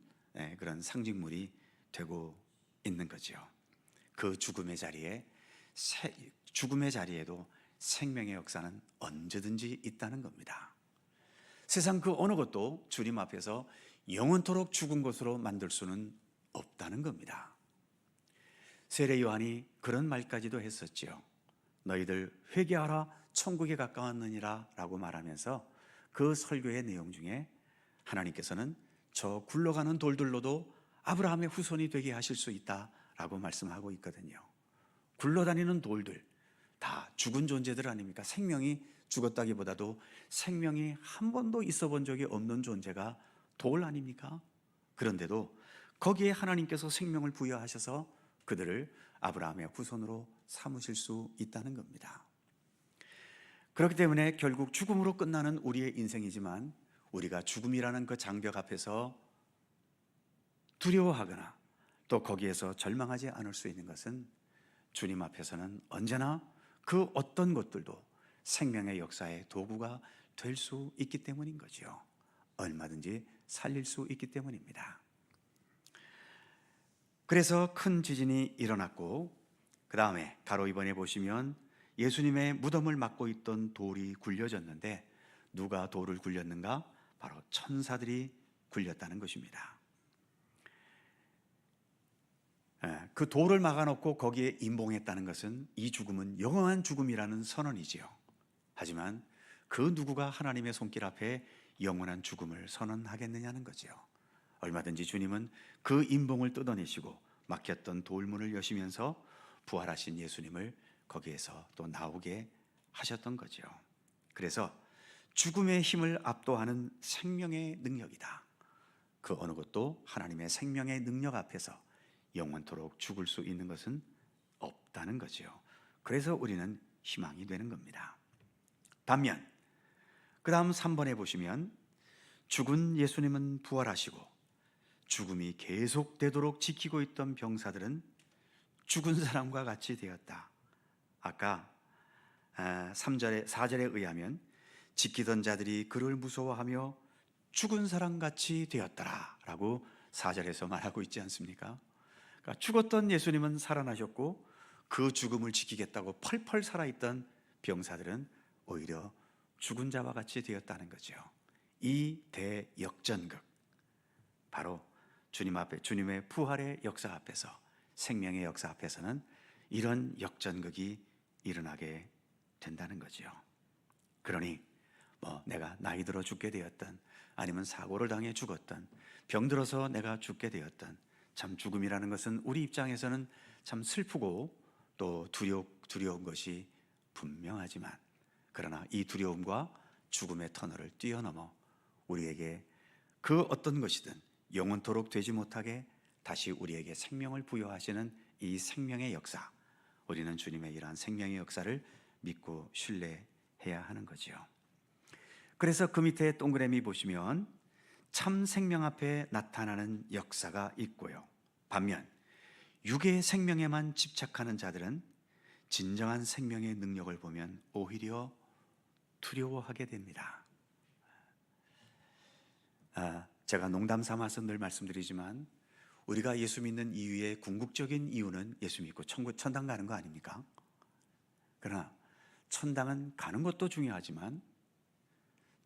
그런 상징물이 되고 있는 거죠. 그 죽음의 자리에도 생명의 역사는 언제든지 있다는 겁니다. 세상 그 어느 것도 주님 앞에서 영원토록 죽은 것으로 만들 수는 없다는 겁니다. 세례 요한이 그런 말까지도 했었지요. 너희들 회개하라, 천국에 가까웠느니라 라고 말하면서 그 설교의 내용 중에 하나님께서는 저 굴러가는 돌들로도 아브라함의 후손이 되게 하실 수 있다라고 말씀하고 있거든요. 굴러다니는 돌들 다 죽은 존재들 아닙니까? 생명이 죽었다기보다도 생명이 한 번도 있어 본 적이 없는 존재가 돌 아닙니까? 그런데도 거기에 하나님께서 생명을 부여하셔서 그들을 아브라함의 후손으로 삼으실 수 있다는 겁니다. 그렇기 때문에 결국 죽음으로 끝나는 우리의 인생이지만 우리가 죽음이라는 그 장벽 앞에서 두려워하거나 또 거기에서 절망하지 않을 수 있는 것은 주님 앞에서는 언제나 그 어떤 것들도 생명의 역사의 도구가 될 수 있기 때문인 거죠. 얼마든지 살릴 수 있기 때문입니다. 그래서 큰 지진이 일어났고 그 다음에 가로 2번에 보시면 예수님의 무덤을 막고 있던 돌이 굴려졌는데 누가 돌을 굴렸는가? 바로 천사들이 굴렸다는 것입니다. 그 돌을 막아놓고 거기에 임봉했다는 것은 이 죽음은 영원한 죽음이라는 선언이지요. 하지만 그 누구가 하나님의 손길 앞에 영원한 죽음을 선언하겠느냐는 거죠. 얼마든지 주님은 그 임봉을 뜯어내시고 막혔던 돌문을 여시면서 부활하신 예수님을 거기에서 또 나오게 하셨던 거죠. 그래서 죽음의 힘을 압도하는 생명의 능력이다. 그 어느 것도 하나님의 생명의 능력 앞에서 영원토록 죽을 수 있는 것은 없다는 거죠. 그래서 우리는 희망이 되는 겁니다. 반면 그 다음 3번에 보시면 죽은 예수님은 부활하시고 죽음이 계속되도록 지키고 있던 병사들은 죽은 사람과 같이 되었다. 아까 4절에 의하면 지키던 자들이 그를 무서워하며 죽은 사람 같이 되었더라 라고 4절에서 말하고 있지 않습니까? 그러니까 죽었던 예수님은 살아나셨고 그 죽음을 지키겠다고 펄펄 살아있던 병사들은 오히려 죽은 자와 같이 되었다는 거죠. 이 대역전극, 바로 주님 앞에, 주님의 부활의 역사 앞에서, 생명의 역사 앞에서는 이런 역전극이 일어나게 된다는 거죠. 그러니 내가 나이 들어 죽게 되었던, 아니면 사고를 당해 죽었던, 병들어서 내가 죽게 되었던, 참 죽음이라는 것은 우리 입장에서는 참 슬프고 또 두려운 것이 분명하지만, 그러나 이 두려움과 죽음의 터널을 뛰어넘어 우리에게 그 어떤 것이든 영원토록 되지 못하게 다시 우리에게 생명을 부여하시는 이 생명의 역사, 우리는 주님의 이러한 생명의 역사를 믿고 신뢰해야 하는 거죠. 그래서 그 밑에 동그라미 보시면 참 생명 앞에 나타나는 역사가 있고요, 반면 육의 생명에만 집착하는 자들은 진정한 생명의 능력을 보면 오히려 두려워하게 됩니다. 제가 농담 삼아서 늘 말씀드리지만 우리가 예수 믿는 이유의 궁극적인 이유는 예수 믿고 천당 가는 거 아닙니까? 그러나 천당은 가는 것도 중요하지만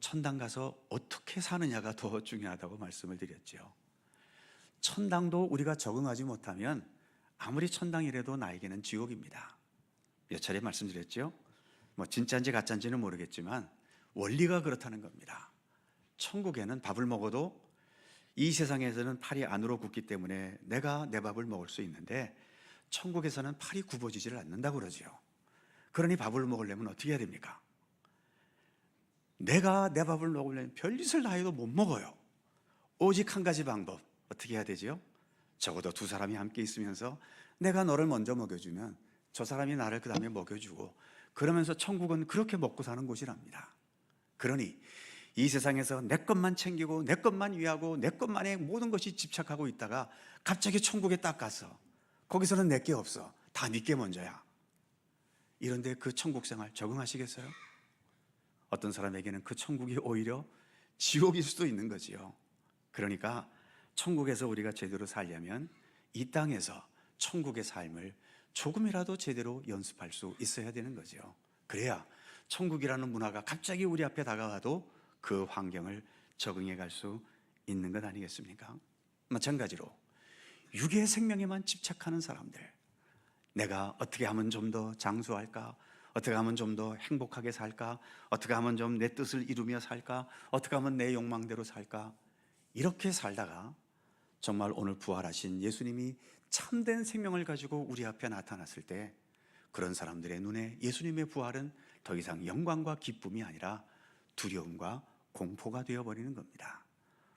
천당 가서 어떻게 사느냐가 더 중요하다고 말씀을 드렸죠. 천당도 우리가 적응하지 못하면 아무리 천당이라도 나에게는 지옥입니다. 몇 차례 말씀드렸죠. 진짜인지 가짜인지는 모르겠지만 원리가 그렇다는 겁니다. 천국에는 밥을 먹어도 이 세상에서는 팔이 안으로 굽기 때문에 내가 내 밥을 먹을 수 있는데 천국에서는 팔이 굽어지지를 않는다고 그러죠. 그러니 밥을 먹으려면 어떻게 해야 됩니까? 내가 내 밥을 먹으려면 별짓을 다 해도 못 먹어요. 오직 한 가지 방법, 어떻게 해야 되죠? 적어도 두 사람이 함께 있으면서 내가 너를 먼저 먹여주면 저 사람이 나를 그 다음에 먹여주고, 그러면서 천국은 그렇게 먹고 사는 곳이랍니다. 그러니 이 세상에서 내 것만 챙기고 내 것만 위하고 내 것만에 모든 것이 집착하고 있다가 갑자기 천국에 딱 가서 거기서는 내 게 없어, 다 네 게 먼저야. 이런데 그 천국 생활 적응하시겠어요? 어떤 사람에게는 그 천국이 오히려 지옥일 수도 있는 거지요. 그러니까 천국에서 우리가 제대로 살려면 이 땅에서 천국의 삶을 조금이라도 제대로 연습할 수 있어야 되는 거죠. 그래야 천국이라는 문화가 갑자기 우리 앞에 다가와도 그 환경을 적응해 갈 수 있는 것 아니겠습니까? 마찬가지로 육의 생명에만 집착하는 사람들, 내가 어떻게 하면 좀 더 장수할까? 어떻게 하면 좀 더 행복하게 살까? 어떻게 하면 좀 내 뜻을 이루며 살까? 어떻게 하면 내 욕망대로 살까? 이렇게 살다가 정말 오늘 부활하신 예수님이 참된 생명을 가지고 우리 앞에 나타났을 때 그런 사람들의 눈에 예수님의 부활은 더 이상 영광과 기쁨이 아니라 두려움과 공포가 되어버리는 겁니다.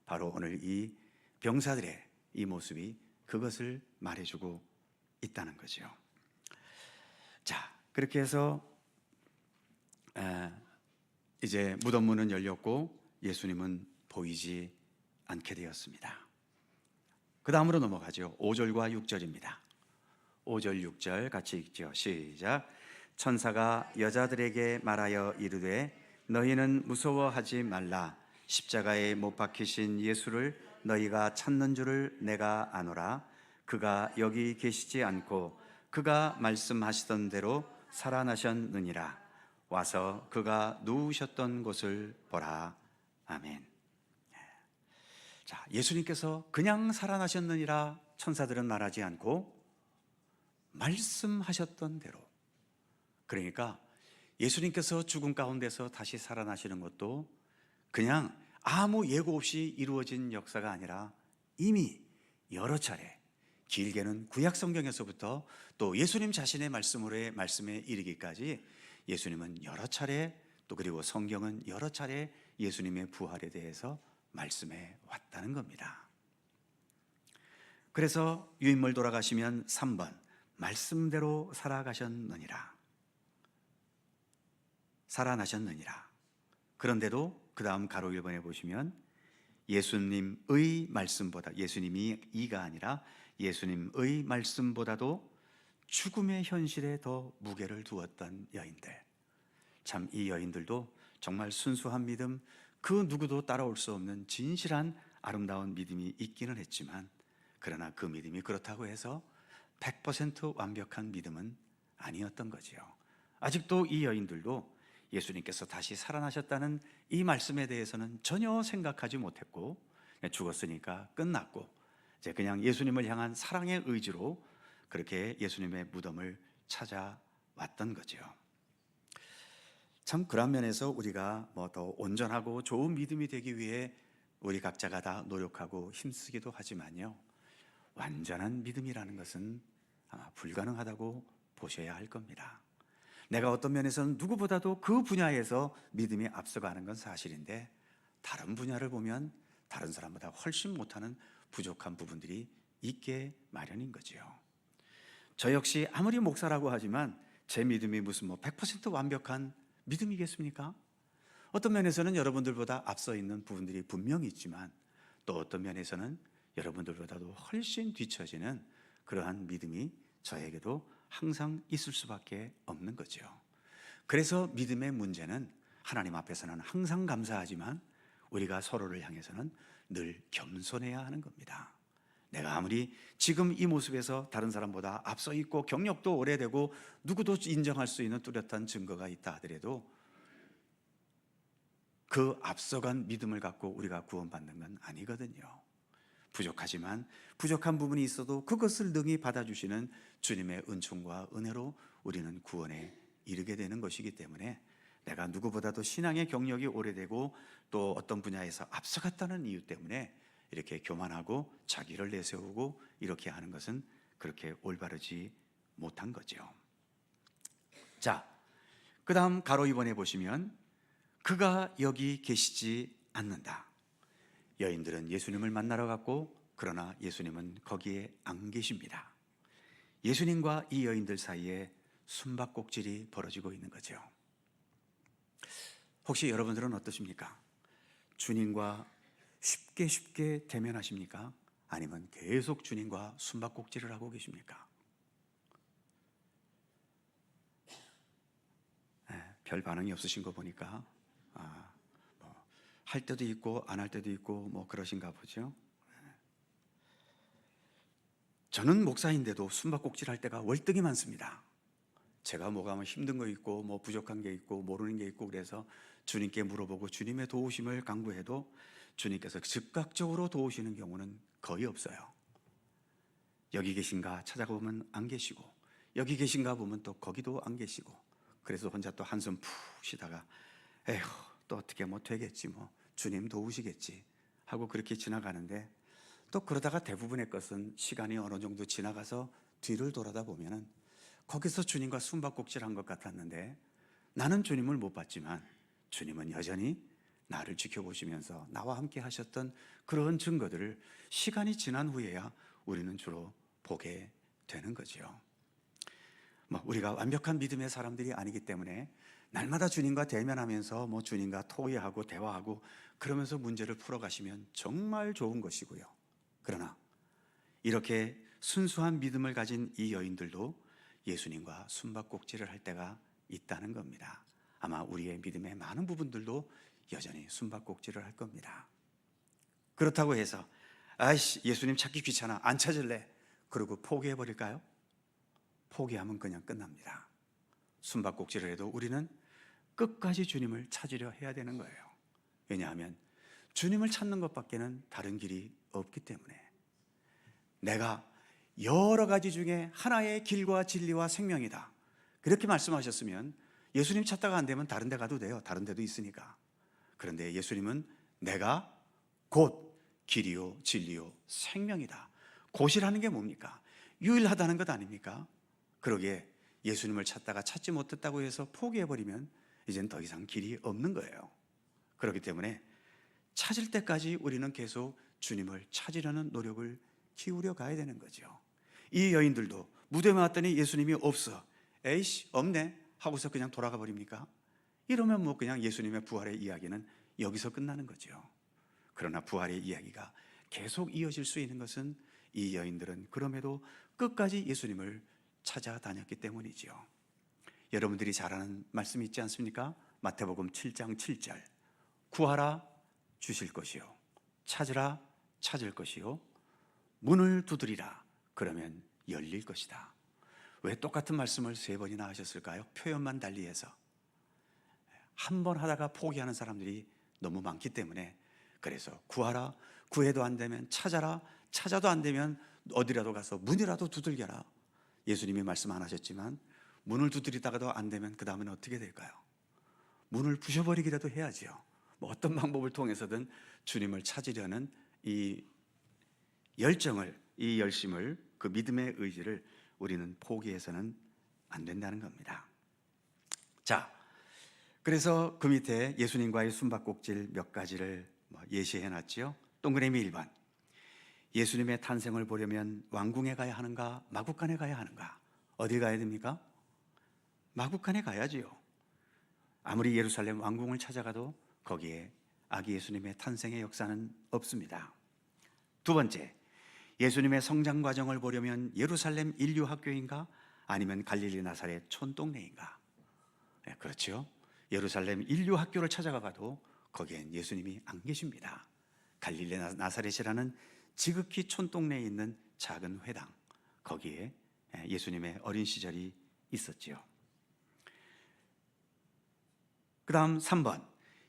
바로 오늘 이 병사들의 이 모습이 그것을 말해주고 있다는 거죠. 자, 그렇게 해서 이제 무덤 문은 열렸고 예수님은 보이지 않게 되었습니다. 그 다음으로 넘어가죠. 5절과 6절입니다. 5절 6절 같이 읽죠. 시작. 천사가 여자들에게 말하여 이르되 너희는 무서워하지 말라. 십자가에 못 박히신 예수를 너희가 찾는 줄을 내가 아노라. 그가 여기 계시지 않고 그가 말씀하시던 대로 살아나셨느니라. 와서 그가 누우셨던 곳을 보라. 아멘. 자, 예수님께서 그냥 살아나셨느니라 천사들은 말하지 않고 말씀하셨던 대로, 그러니까 예수님께서 죽음 가운데서 다시 살아나시는 것도 그냥 아무 예고 없이 이루어진 역사가 아니라 이미 여러 차례, 길게는 구약 성경에서부터 또 예수님 자신의 말씀에 이르기까지 예수님은 여러 차례, 또 그리고 성경은 여러 차례 예수님의 부활에 대해서 말씀해 왔다는 겁니다. 그래서 유인물 돌아가시면 3번 말씀대로 살아가셨느니라, 살아나셨느니라. 그런데도 그 다음 가로 1번에 보시면 예수님의 말씀보다, 예수님이 이가 아니라 예수님의 말씀보다도 죽음의 현실에 더 무게를 두었던 여인들, 참 이 여인들도 정말 순수한 믿음, 그 누구도 따라올 수 없는 진실한 아름다운 믿음이 있기는 했지만, 그러나 그 믿음이 그렇다고 해서 100% 완벽한 믿음은 아니었던 거지요. 아직도 이 여인들도 예수님께서 다시 살아나셨다는 이 말씀에 대해서는 전혀 생각하지 못했고, 죽었으니까 끝났고 이제 그냥 예수님을 향한 사랑의 의지로 그렇게 예수님의 무덤을 찾아왔던 거죠. 참 그런 면에서 우리가 뭐 더 온전하고 좋은 믿음이 되기 위해 우리 각자가 다 노력하고 힘쓰기도 하지만요, 완전한 믿음이라는 것은 불가능하다고 보셔야 할 겁니다. 내가 어떤 면에서는 누구보다도 그 분야에서 믿음이 앞서가는 건 사실인데, 다른 분야를 보면 다른 사람보다 훨씬 못하는 부족한 부분들이 있게 마련인 거지요. 저 역시 아무리 목사라고 하지만 제 믿음이 무슨 100% 완벽한 믿음이겠습니까? 어떤 면에서는 여러분들보다 앞서 있는 부분들이 분명히 있지만, 또 어떤 면에서는 여러분들보다도 훨씬 뒤처지는 그러한 믿음이 저에게도 항상 있을 수밖에 없는 거죠. 그래서 믿음의 문제는 하나님 앞에서는 항상 감사하지만 우리가 서로를 향해서는 늘 겸손해야 하는 겁니다. 내가 아무리 지금 이 모습에서 다른 사람보다 앞서 있고 경력도 오래되고 누구도 인정할 수 있는 뚜렷한 증거가 있다 하더라도 그 앞서간 믿음을 갖고 우리가 구원받는 건 아니거든요. 부족하지만 부족한 부분이 있어도 그것을 능히 받아주시는 주님의 은총과 은혜로 우리는 구원에 이르게 되는 것이기 때문에, 내가 누구보다도 신앙의 경력이 오래되고 또 어떤 분야에서 앞서갔다는 이유 때문에 이렇게 교만하고 자기를 내세우고 이렇게 하는 것은 그렇게 올바르지 못한 거죠. 자, 그 다음 가로 2번에 보시면 그가 여기 계시지 않는다. 여인들은 예수님을 만나러 갔고, 그러나 예수님은 거기에 안 계십니다. 예수님과 이 여인들 사이에 숨바꼭질이 벌어지고 있는 거죠. 혹시 여러분들은 어떠십니까? 주님과 쉽게 대면하십니까? 아니면 계속 주님과 숨바꼭질을 하고 계십니까? 별 반응이 없으신 거 보니까 할 때도 있고 안 할 때도 있고 뭐 그러신가 보죠. 저는 목사인데도 숨바꼭질 할 때가 월등히 많습니다. 제가 뭐가 힘든 거 있고 뭐 부족한 게 있고 모르는 게 있고 그래서 주님께 물어보고 주님의 도우심을 간구해도 주님께서 즉각적으로 도우시는 경우는 거의 없어요. 여기 계신가 찾아보면 안 계시고, 여기 계신가 보면 또 거기도 안 계시고, 그래서 혼자 또 한숨 푹 쉬다가 에휴 또 어떻게 뭐 되겠지, 뭐 주님 도우시겠지 하고 그렇게 지나가는데, 또 그러다가 대부분의 것은 시간이 어느 정도 지나가서 뒤를 돌아다 보면은 거기서 주님과 숨바꼭질한 것 같았는데, 나는 주님을 못 봤지만 주님은 여전히 나를 지켜보시면서 나와 함께 하셨던 그런 증거들을 시간이 지난 후에야 우리는 주로 보게 되는 거죠. 우리가 완벽한 믿음의 사람들이 아니기 때문에 날마다 주님과 대면하면서 주님과 토의하고 대화하고 그러면서 문제를 풀어가시면 정말 좋은 것이고요. 그러나 이렇게 순수한 믿음을 가진 이 여인들도 예수님과 숨바꼭질을 할 때가 있다는 겁니다. 아마 우리의 믿음의 많은 부분들도 여전히 숨바꼭질을 할 겁니다. 그렇다고 해서 아이씨 예수님 찾기 귀찮아 안 찾을래 그러고 포기해버릴까요? 포기하면 그냥 끝납니다. 숨바꼭질을 해도 우리는 끝까지 주님을 찾으려 해야 되는 거예요. 왜냐하면 주님을 찾는 것밖에는 다른 길이 없기 때문에. 내가 여러 가지 중에 하나의 길과 진리와 생명이다 그렇게 말씀하셨으면 예수님 찾다가 안 되면 다른 데 가도 돼요. 다른 데도 있으니까. 그런데 예수님은 내가 곧 길이요 진리요 생명이다. 곧이라는 게 뭡니까? 유일하다는 것 아닙니까? 그러기에 예수님을 찾다가 찾지 못했다고 해서 포기해버리면 이젠 더 이상 길이 없는 거예요. 그렇기 때문에 찾을 때까지 우리는 계속 주님을 찾으려는 노력을 기울여 가야 되는 거죠. 이 여인들도 무덤에 왔더니 예수님이 없어. 에이씨 없네 하고서 그냥 돌아가 버립니까? 이러면 그냥 예수님의 부활의 이야기는 여기서 끝나는 거죠. 그러나 부활의 이야기가 계속 이어질 수 있는 것은 이 여인들은 그럼에도 끝까지 예수님을 찾아다녔기 때문이지요. 여러분들이 잘 아는 말씀이 있지 않습니까? 마태복음 7장 7절, 구하라 주실 것이요, 찾으라 찾을 것이요, 문을 두드리라 그러면 열릴 것이다. 왜 똑같은 말씀을 3번이나 하셨을까요? 표현만 달리해서. 한 번 하다가 포기하는 사람들이 너무 많기 때문에, 그래서 구하라, 구해도 안 되면 찾아라, 찾아도 안 되면 어디라도 가서 문이라도 두들겨라. 예수님이 말씀 안 하셨지만 문을 두드리다가도 안 되면 그 다음엔 어떻게 될까요? 문을 부셔버리기라도 해야지요. 뭐 어떤 방법을 통해서든 주님을 찾으려는 이 열정을, 이 열심을, 그 믿음의 의지를 우리는 포기해서는 안 된다는 겁니다. 자, 그래서 그 밑에 예수님과의 숨바꼭질 몇 가지를 예시해 놨지요. 동그라미 1번, 예수님의 탄생을 보려면 왕궁에 가야 하는가, 마국간에 가야 하는가? 어딜 가야 됩니까? 마국간에 가야지요. 아무리 예루살렘 왕궁을 찾아가도 거기에 아기 예수님의 탄생의 역사는 없습니다. 두 번째, 예수님의 성장 과정을 보려면 예루살렘 인류학교인가, 아니면 갈릴리 나사렛 촌동네인가? 네, 그렇죠. 예루살렘 인류학교를 찾아가 봐도 거기엔 예수님이 안 계십니다. 갈릴리 나사렛이라는 지극히 촌동네에 있는 작은 회당, 거기에 예수님의 어린 시절이 있었지요. 그 다음 3번,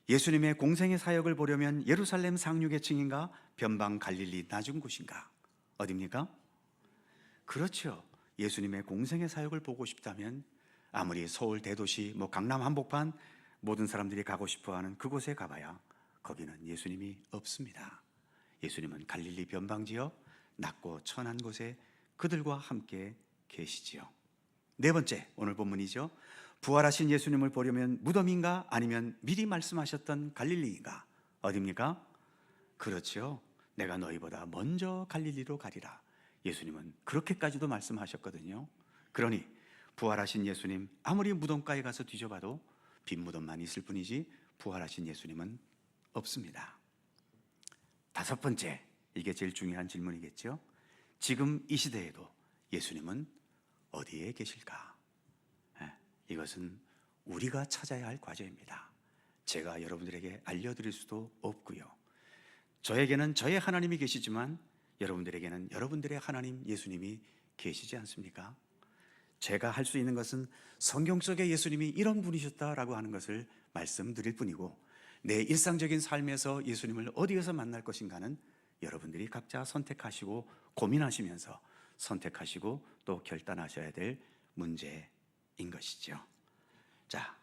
예수님의 공생의 사역을 보려면 예루살렘 상류계층인가, 변방 갈릴리 낮은 곳인가? 어디입니까? 그렇죠. 예수님의 공생의 사역을 보고 싶다면 아무리 서울 대도시, 강남 한복판 모든 사람들이 가고 싶어하는 그곳에 가봐야 거기는 예수님이 없습니다. 예수님은 갈릴리 변방 지역, 낮고 천한 곳에 그들과 함께 계시지요. 네 번째, 오늘 본문이죠. 부활하신 예수님을 보려면 무덤인가, 아니면 미리 말씀하셨던 갈릴리인가? 어디입니까? 그렇죠. 내가 너희보다 먼저 갈릴리로 가리라. 예수님은 그렇게까지도 말씀하셨거든요. 그러니 부활하신 예수님, 아무리 무덤가에 가서 뒤져봐도 빈 무덤만 있을 뿐이지 부활하신 예수님은 없습니다. 다섯 번째, 이게 제일 중요한 질문이겠죠. 지금 이 시대에도 예수님은 어디에 계실까? 이것은 우리가 찾아야 할 과제입니다. 제가 여러분들에게 알려드릴 수도 없고요. 저에게는 저의 하나님이 계시지만 여러분들에게는 여러분들의 하나님 예수님이 계시지 않습니까? 제가 할 수 있는 것은 성경 속에 예수님이 이런 분이셨다라고 하는 것을 말씀드릴 뿐이고, 내 일상적인 삶에서 예수님을 어디에서 만날 것인가는 여러분들이 각자 선택하시고 고민하시면서 선택하시고 또 결단하셔야 될 문제인 것이죠. 자,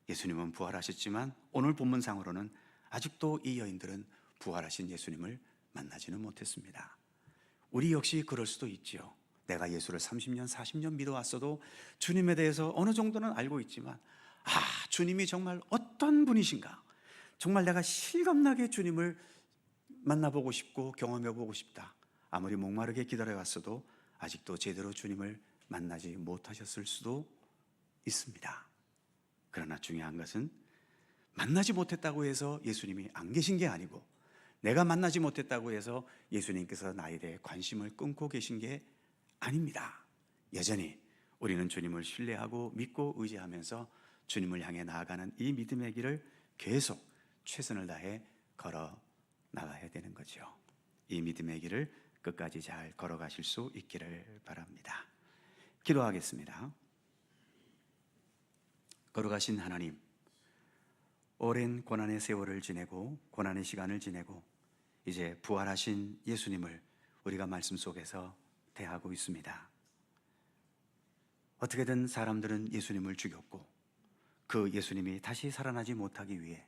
예수님은 부활하셨지만 오늘 본문상으로는 아직도 이 여인들은 부활하신 예수님을 만나지는 못했습니다. 우리 역시 그럴 수도 있지요. 내가 예수를 30년, 40년 믿어왔어도 주님에 대해서 어느 정도는 알고 있지만, 주님이 정말 어떤 분이신가, 정말 내가 실감나게 주님을 만나보고 싶고 경험해보고 싶다. 아무리 목마르게 기다려왔어도 아직도 제대로 주님을 만나지 못하셨을 수도 있습니다. 그러나 중요한 것은 만나지 못했다고 해서 예수님이 안 계신 게 아니고, 내가 만나지 못했다고 해서 예수님께서 나에 대해 관심을 끊고 계신 게 아닙니다. 여전히 우리는 주님을 신뢰하고 믿고 의지하면서 주님을 향해 나아가는 이 믿음의 길을 계속 최선을 다해 걸어 나가야 되는 거죠. 이 믿음의 길을 끝까지 잘 걸어가실 수 있기를 바랍니다. 기도하겠습니다. 걸어가신 하나님, 오랜 고난의 세월을 지내고 고난의 시간을 지내고 이제 부활하신 예수님을 우리가 말씀 속에서 대하고 있습니다. 어떻게든 사람들은 예수님을 죽였고 그 예수님이 다시 살아나지 못하기 위해,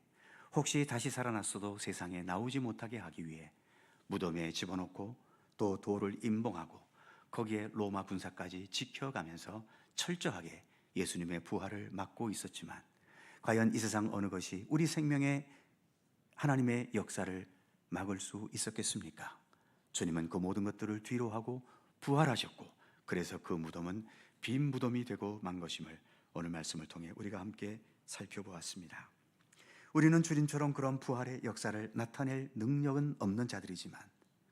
혹시 다시 살아났어도 세상에 나오지 못하게 하기 위해 무덤에 집어넣고 또 돌을 임봉하고 거기에 로마 군사까지 지켜가면서 철저하게 예수님의 부활을 막고 있었지만, 과연 이 세상 어느 것이 우리 생명의 하나님의 역사를 막을 수 있었겠습니까? 주님은 그 모든 것들을 뒤로하고 부활하셨고, 그래서 그 무덤은 빈 무덤이 되고 만 것임을 오늘 말씀을 통해 우리가 함께 살펴보았습니다. 우리는 주님처럼 그런 부활의 역사를 나타낼 능력은 없는 자들이지만,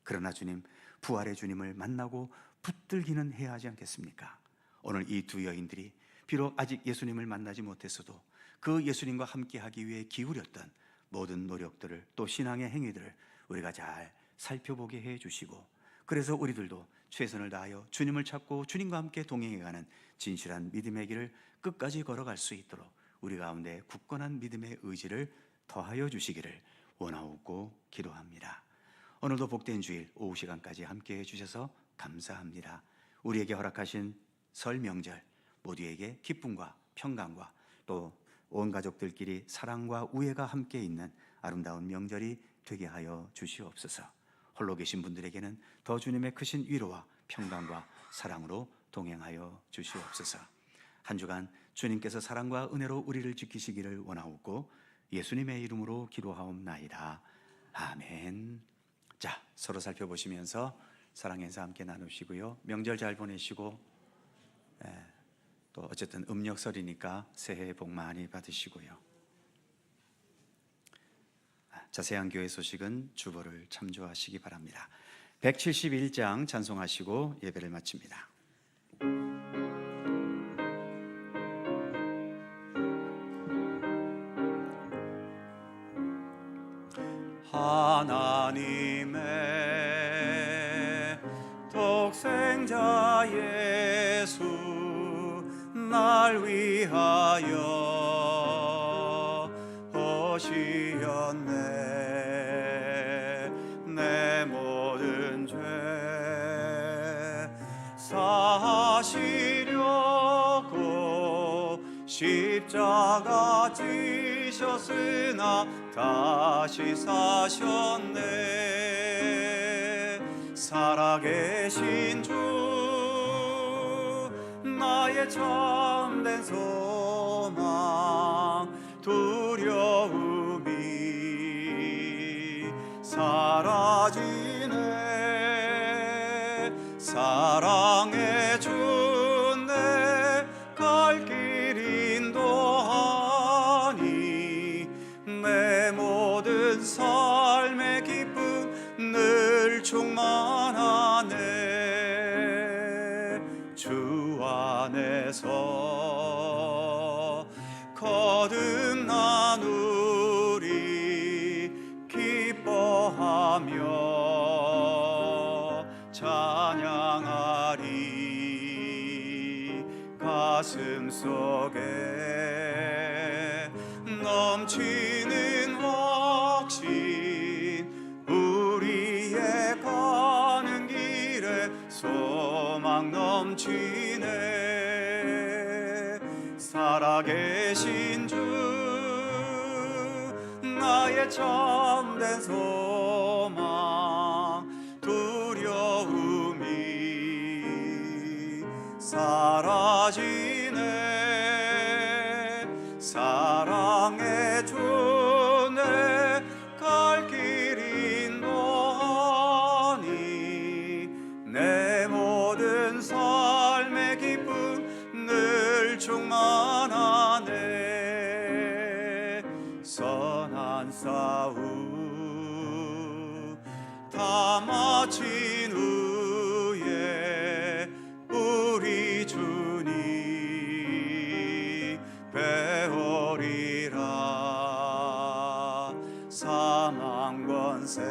그러나 주님, 부활의 주님을 만나고 붙들기는 해야 하지 않겠습니까? 오늘 이 두 여인들이 비록 아직 예수님을 만나지 못했어도 그 예수님과 함께하기 위해 기울였던 모든 노력들을, 또 신앙의 행위들을 우리가 잘 살펴보게 해 주시고, 그래서 우리들도 최선을 다하여 주님을 찾고 주님과 함께 동행해가는 진실한 믿음의 길을 끝까지 걸어갈 수 있도록 우리 가운데 굳건한 믿음의 의지를 더하여 주시기를 원하옵고 기도합니다. 오늘도 복된 주일 오후 시간까지 함께해 주셔서 감사합니다. 우리에게 허락하신 설 명절 모두에게 기쁨과 평강과 또 온 가족들끼리 사랑과 우애가 함께 있는 아름다운 명절이 되게 하여 주시옵소서. 홀로 계신 분들에게는 더 주님의 크신 위로와 평강과 사랑으로 동행하여 주시옵소서. 한 주간 주님께서 사랑과 은혜로 우리를 지키시기를 원하옵고 예수님의 이름으로 기도하옵나이다. 아멘. 자, 서로 살펴보시면서 사랑 인사 함께 나누시고요. 명절 잘 보내시고, 또 어쨌든 음력설이니까 새해 복 많이 받으시고요. 자세한 교회 소식은 주보를 참조하시기 바랍니다. 171장 찬송하시고 예배를 마칩니다. 하나님의 독생자 예수 날 위하여 오시었네. 내 모든 죄 사시려고 십자가 지셨으나 다시 사셨네. 살아계신 주 나의 참된 소망 두려움이 사라지네. 사랑의 주내 갈 길 인도하니 내 모든 삶의 기쁨 늘 충만하네. 주 안에서 거듭난 우리 기뻐하며 찬양하리. 가슴 속에 넘치는 확신 우리의 가는 길에 소망 넘치네. 살아계신 주 나의 참된 소망 두려움이 사라지네. 사랑의 주내 갈 길 인도하니 내 모든 삶의 기쁨 늘 충만하네. 선한 싸움 다 마친 후에 우리 주님 배우리라. 사망 권세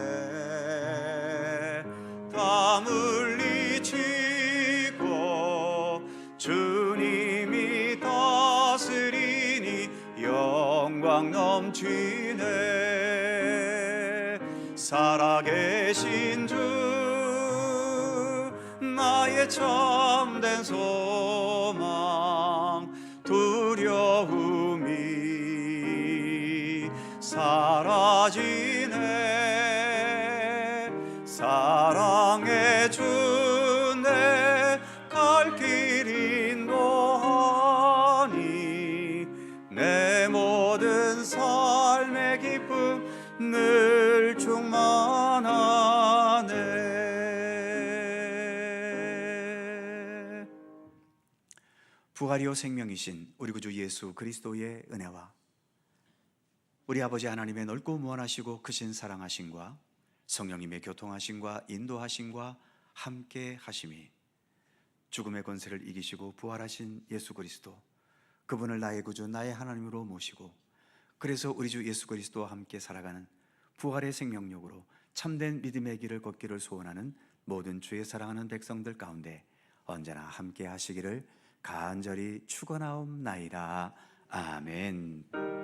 다 물리치고 주님이 다스리니 영광 넘치네. 살아계신 주 나의 참된 소망 두려움이 사라지네. 사랑의 주내 갈 길 인도하니 내 모든 삶의 기쁨 늘 충만하네. 부활이요 생명이신 우리 구주 예수 그리스도의 은혜와 우리 아버지 하나님의 넓고 무한하시고 크신 사랑하심과 성령님의 교통하심과 인도하심과 함께 하심이 죽음의 권세를 이기시고 부활하신 예수 그리스도, 그분을 나의 구주 나의 하나님으로 모시고 그래서 우리 주 예수 그리스도와 함께 살아가는 부활의 생명력으로 참된 믿음의 길을 걷기를 소원하는 모든 주의 사랑하는 백성들 가운데 언제나 함께 하시기를 간절히 축원하옵나이다. 아멘.